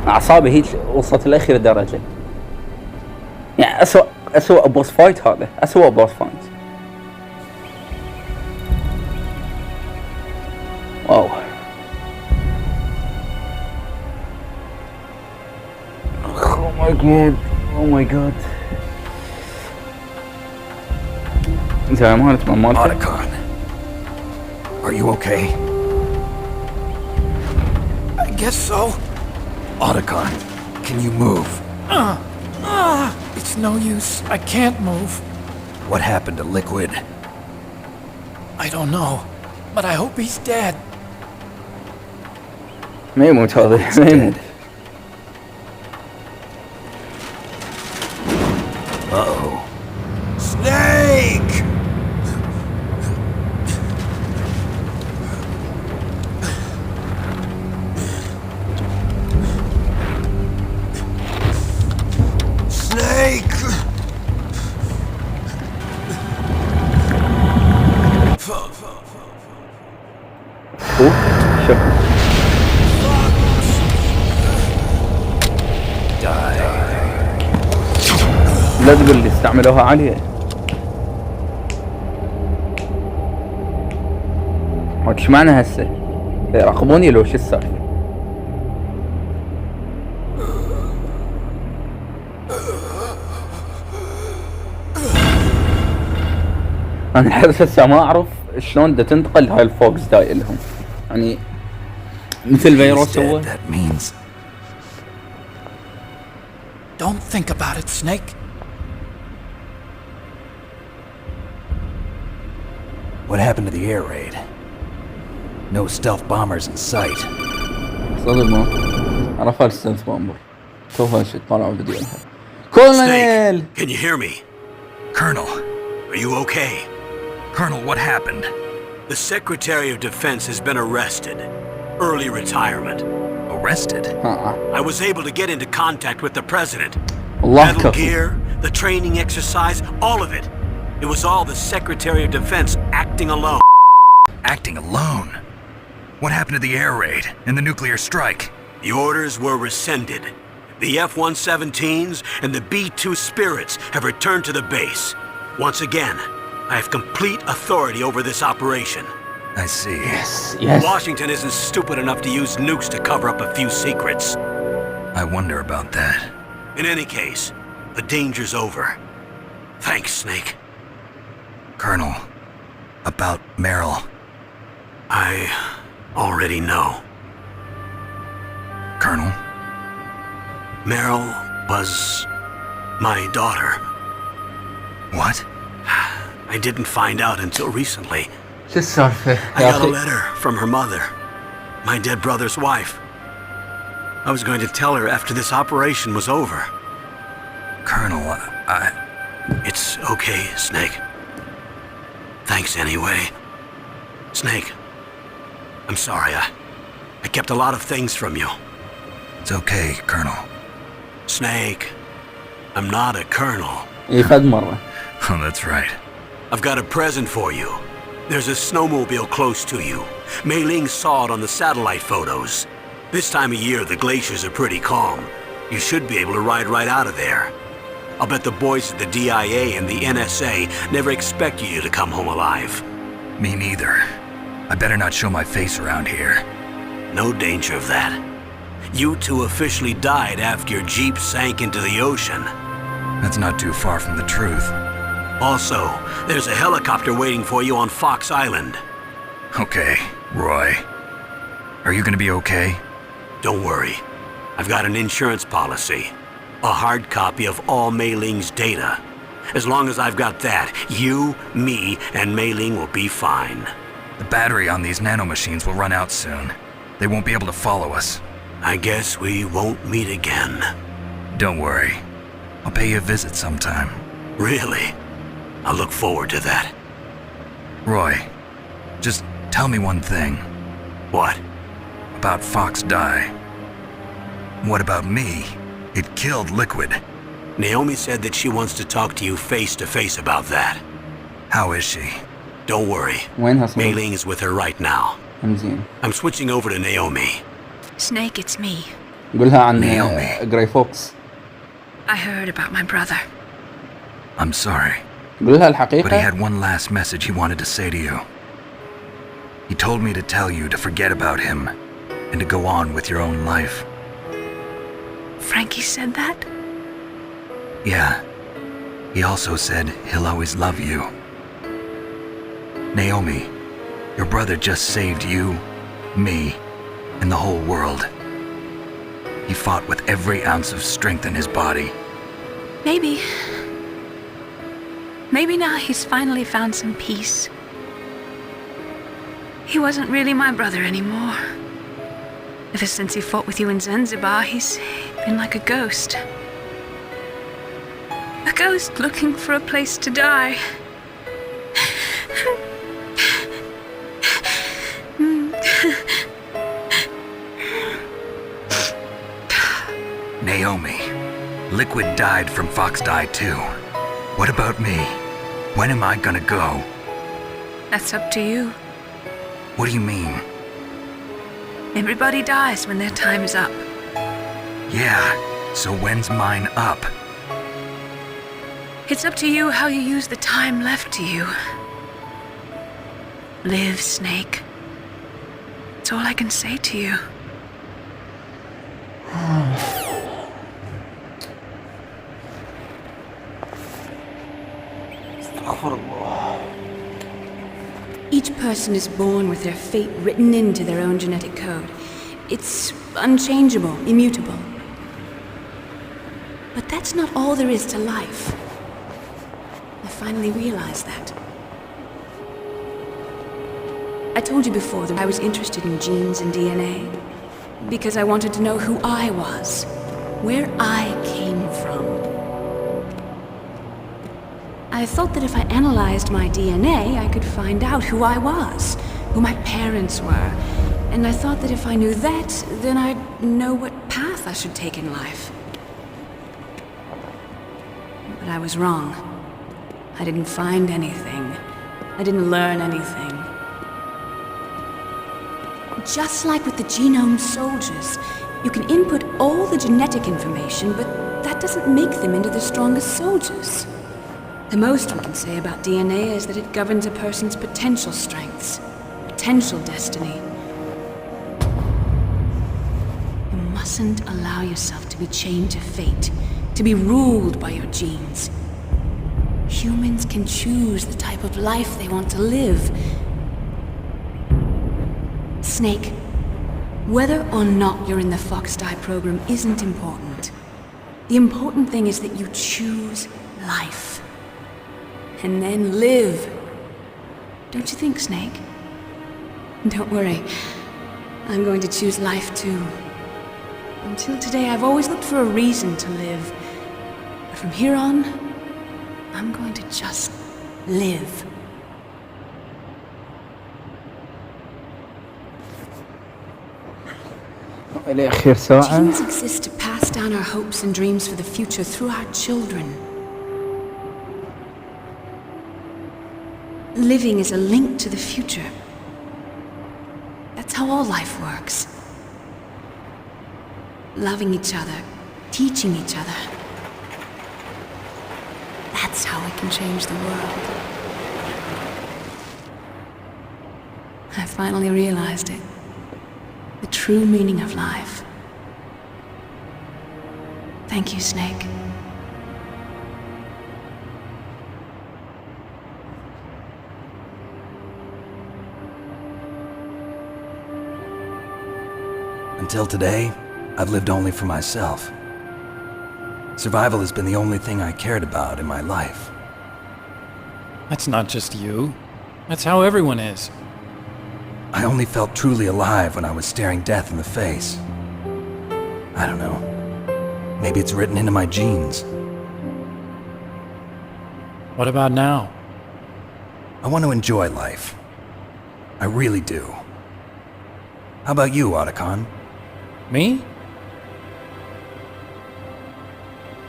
اعصابي هي وصلت لاخر درجه. يعني اسوء بوس فايت هذا اسوء بوس فايت. واو او ماي جاد زي ما قلت مالته. Are you okay? I guess so. Otacon, can you move? It's no use. I can't move. What happened to Liquid? I don't know, but I hope he's dead. ما يموت هذا ما يموت. شوف لا تقول لي استعملوها عليه. وش معنى هسه؟ يراقبوني لو شو السالفة؟ انا لحد هسه ما اعرف شلون دا تنتقل هاي الفوكس داي لهم، يعني مثل فيروس هو. That means Don't think about it, Snake. what happened to the air raid? No stealth bombers in sight. صدق ما عرفها الستلث بامبر. توها شي طلعوا فيديو لها. كولونيل! Snake, can you hear me? Colonel, Are you okay? Colonel, what happened? The Secretary of Defense has been arrested. Early retirement. Arrested? I was able to get into contact with the President. الله Metal كفو. gear, the training exercise, all of it. It was all the Secretary of Defense acting alone. Acting alone? What happened to the air raid and the nuclear strike? The orders were rescinded. The F-117s and the B-2 Spirits have returned to the base. Once again, I have complete authority over this operation. I see. Yes. Washington isn't stupid enough to use nukes to cover up a few secrets. I wonder about that. In any case, the danger's over. Thanks, Snake. Colonel, about Meryl. I already know. Colonel? Meryl was my daughter. What? I didn't find out until recently. شو السالفة I يا got a أخي؟ letter from her mother, my dead brother's wife. I was going to tell her after this operation was over. Colonel, It's okay, Snake. Thanks anyway. Snake, I'm sorry. I kept a lot of things from you. It's okay, Colonel. Snake, I'm not a colonel. يفد مرة. Oh, that's right. I've got a present for you. There's a snowmobile close to you. Mei Ling saw it on the satellite photos. This time of year, the glaciers are pretty calm. You should be able to ride right out of there. I'll bet the boys at the DIA and the NSA never expected you to come home alive. Me neither. I better not show my face around here. No danger of that. You two officially died after your Jeep sank into the ocean. That's not too far from the truth. Also, there's a helicopter waiting for you on Fox Island. Okay, Roy. Are you gonna be okay? Don't worry. I've got an insurance policy. A hard copy of all Mei Ling's data. As long as I've got that, you, me, and Mei Ling will be fine. The battery on these nanomachines will run out soon. They won't be able to follow us. I guess we won't meet again. Don't worry. I'll pay you a visit sometime. Really? I look forward to that. Roy, just tell me one thing. What? About Fox Die. What about me? It killed Liquid. Naomi said that she wants to talk to you face to face about that. How is she? Don't worry. وينها صدق؟ Mei Ling is with her right now. زين. I'm switching over to Naomi. Snake, it's me. قولها عن Naomi. جراي فوكس. I heard about my brother. I'm sorry, قولها but he الحقيقة. had one last message he wanted to say to you. He told me to tell you to forget about him and to go on with your own life. Frankie said that? Yeah. He also said he'll always love you. Naomi, your brother just saved you, me, and the whole world. He fought with every ounce of strength in his body. Maybe now he's finally found some peace. He wasn't really my brother anymore. Ever since he fought with you in Zanzibar, he's been like a ghost. A ghost looking for a place to die. Naomi, Liquid died from Fox Die too. What about me? When am I gonna go? That's up to you. What do you mean? Everybody dies when their time is up. Yeah, so when's mine up? It's up to you how you use the time left to you. Live, Snake. That's all I can say to you. Each person is born with their fate written into their own genetic code. It's unchangeable, immutable. But that's not all there is to life. I finally realized that. I told you before that I was interested in genes and DNA because I wanted to know who I was, where I came from. I thought that if I analyzed my DNA, I could find out who I was, who my parents were, and I thought that if I knew that, then I'd know what path I should take in life. But I was wrong. I didn't find anything. I didn't learn anything. Just like with the genome soldiers, you can input all the genetic information, but that doesn't make them into the strongest soldiers. The most we can say about DNA is that it governs a person's potential strengths, potential destiny. You mustn't allow yourself to be chained to fate, to be ruled by your genes. Humans can choose the type of life they want to live. Snake, whether or not you're in the Fox-Die program isn't important. The important thing is that you choose life. And then live. Don't you think, Snake? Don't worry. I'm going to choose life too. Until today, I've always looked for a reason to live. But from here on, I'm going to just live. الأخير ساعة. Genes exist to pass down our hopes and dreams for the future through our children. Living is a link to the future. That's how all life works. Loving each other, teaching each other. That's how we can change the world. I finally realized it. The true meaning of life. Thank you, Snake. Until today, I've lived only for myself. Survival has been the only thing I cared about in my life. That's not just you. That's how everyone is. I only felt truly alive when I was staring death in the face. I don't know. Maybe it's written into my genes. What about now? I want to enjoy life. I really do. How about you, Otacon? Me?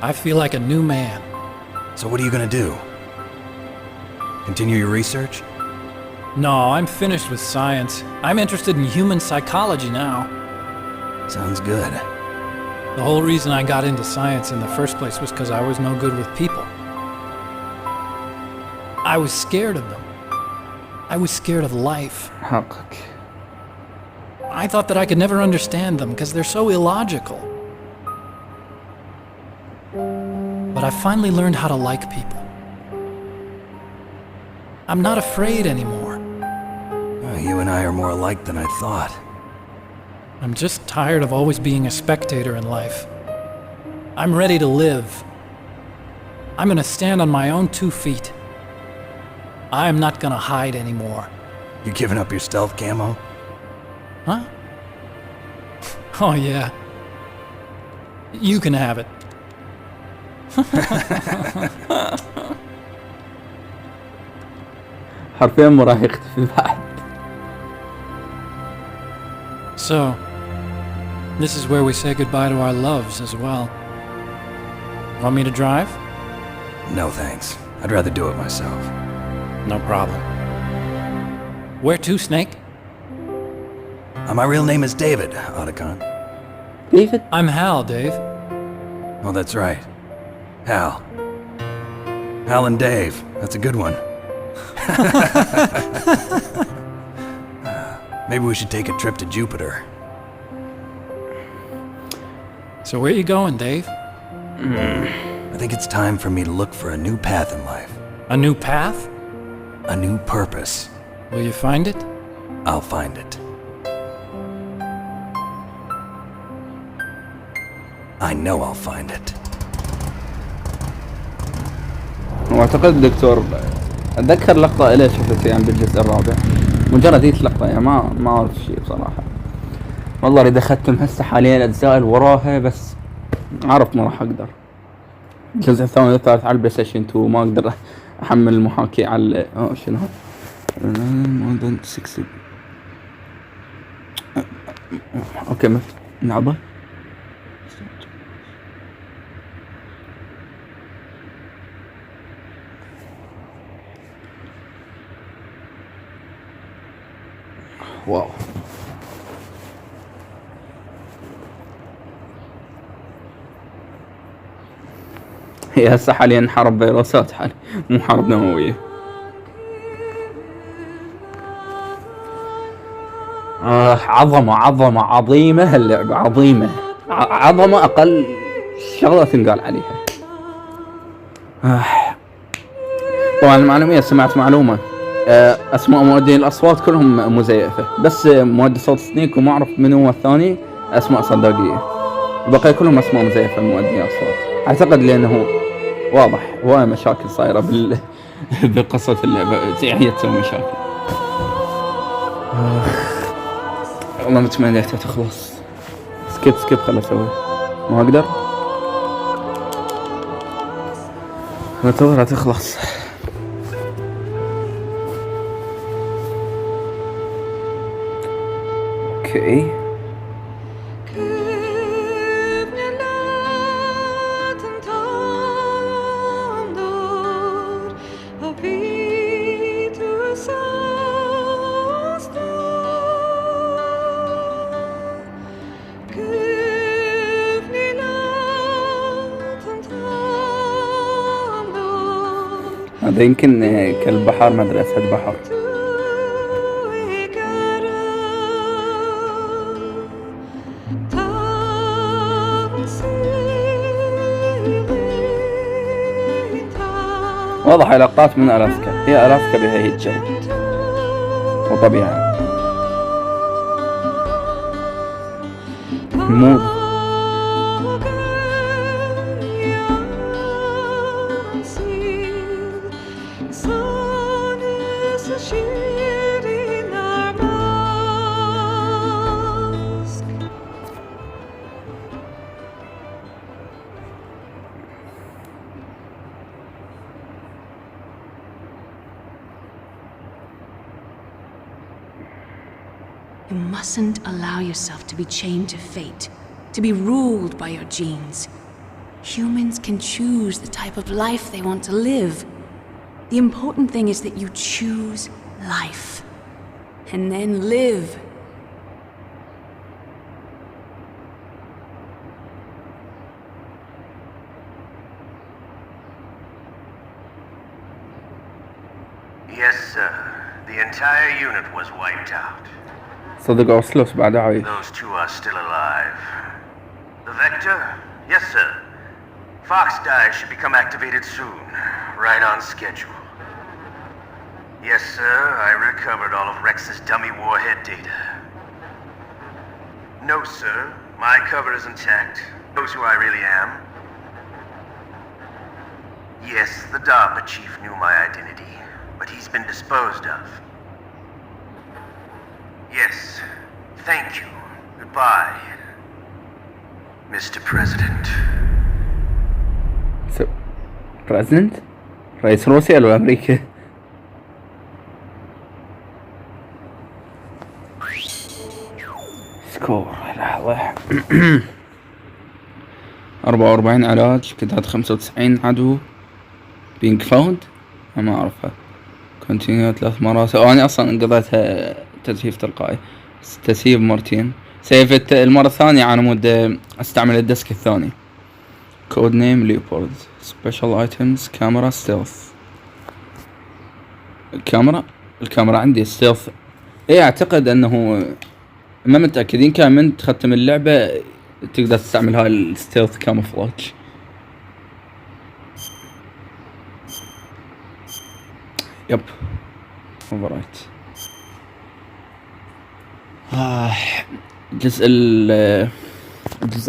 I feel like a new man. So what are you gonna do? Continue your research? No, I'm finished with science. I'm interested in human psychology now. Sounds good. The whole reason I got into science in the first place was because I was no good with people. I was scared of them. I was scared of life. حقك. I thought that I could never understand them because they're so illogical. But I finally learned how to like people. I'm not afraid anymore. You and I are more alike than I thought. I'm just tired of always being a spectator in life. I'm ready to live. I'm gonna stand on my own 2 feet. I'm not gonna hide anymore. You giving up your stealth camo? Huh? Oh yeah. You can have it. حرفيا ما راح يختفي بعد. So, this is where we say goodbye to our loves as well. Want me to drive? No thanks. I'd rather do it myself. No problem. Where to, Snake? My real name is David, Otacon. David? I'm Hal, Dave. Oh, that's right. Hal. Hal and Dave. That's a good one. Maybe we should take a trip to Jupiter. So where you going, Dave? I think it's time for me to look for a new path in life. A new path? A new purpose. Will you find it? I'll find it. I know I'll find it. واعتقد دكتور اتذكر لقطة إليه شفتها يعني بالجزء الرابع، مجرد هيك لقطة يعني ما أعرف شيء بصراحة. والله إذا ختم هسه حاليا الأجزاء اللي وراها بس عارف ما راح أقدر. الجزء الثاني والثالث على البلاي ستيشن 2 ما أقدر أحمل المحاكي على شنو هذا 6 اوكي نلعبه. واو هي هسه حاليا حرب فيروسات حاليا مو حرب نووية. عظمة عظيمة هاللعبة عظيمة عظمة أقل شغلة تنقال عليها. طبعا المعلومية سمعت معلومة أسماء مؤدين الأصوات كلهم مزيفة، بس مؤدي صوت سنيك وما أعرف من هو الثاني أسماء صداقية، البقية كلهم أسماء مزيفة مؤدين الأصوات. أعتقد لأنه واضح هواي مشاكل صايرة بقصة اللعبة هي تسوي مشاكل. والله متمنيتها تخلص. سكيب خلا اسوي ما اقدر. ننتظرها تخلص. اوكي هذا يمكن كالبحر مدرسة بحر. واضح لقطات من ألاسكا، هي ألاسكا بها هي الجو وطبيعة مو You mustn't allow yourself to be chained to fate, to be ruled by your genes. Humans can choose the type of life they want to live. The important thing is that you choose life, and then live. Yes, sir. The entire unit was wiped out. صدق أوسلوس بعد عايش. Those two are still alive. The Vector? Yes, sir. Fox Die should become activated soon. Right on schedule. Yes, sir. I recovered all of Rex's dummy warhead data. No, sir. My cover is intact. Knows who I really am. Yes, the DARPA chief knew my identity, but he's been disposed of. Yes. Thank you. Goodbye, Mr. President. So, President? رئيس روسيا ولا أمريكا؟ سكور لحظة 44 علاج كتات 95 عدو بينك فاوند ما أعرفها كونتينيو 3 مرات. أنا أصلا قضيتها تجهيف تلقائي. استسيب مرتين. سيفت المرة الثانية على مود استعمل الديسك الثاني. كود نيم ليوبولد. سبيشال ايتمز. كاميرا ستيلث. الكاميرا عندي ستيلث. ايه اعتقد انه ما متأكدين كان من تختم اللعبة تقدر تستعمل هاي الستيلث كاموفلاج. يب اوفرايت. الجزء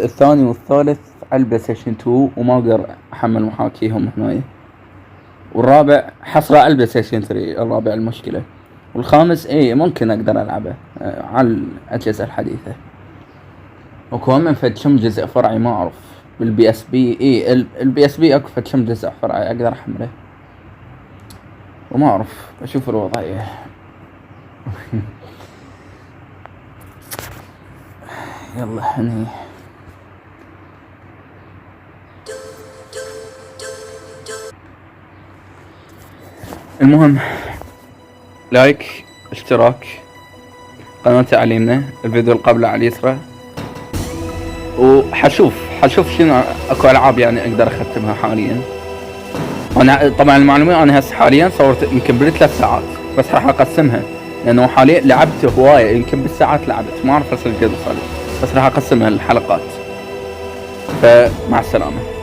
الثاني والثالث على البلاي ستيشن 2 وما اقدر احمل محاكيهم هنا. والرابع حصره على البلاي ستيشن 3. الرابع المشكلة. والخامس ايه ممكن اقدر العبه على الاجهزة الحديثة. وكمان فد شم جزء فرعي ما اعرف بالبي اس بي. ايه البي اس بي اكو فد شم جزء فرعي اقدر احمله وما اعرف اشوف الوضعية. يلا هني المهم لايك اشتراك قناة تعليمنا. الفيديو اللي قبله على اليسرى. وحشوف شنو اكو العاب يعني اقدر اختمها حاليا. انا طبعا المعلومة انا هسه حاليا صورت يمكن ب3 ساعات بس راح اقسمها لانه حاليا لعبت هواية يمكن بالساعات لعبت ما اعرف اصل قد صار بس راح اقسمها الحلقات. فمع السلامة.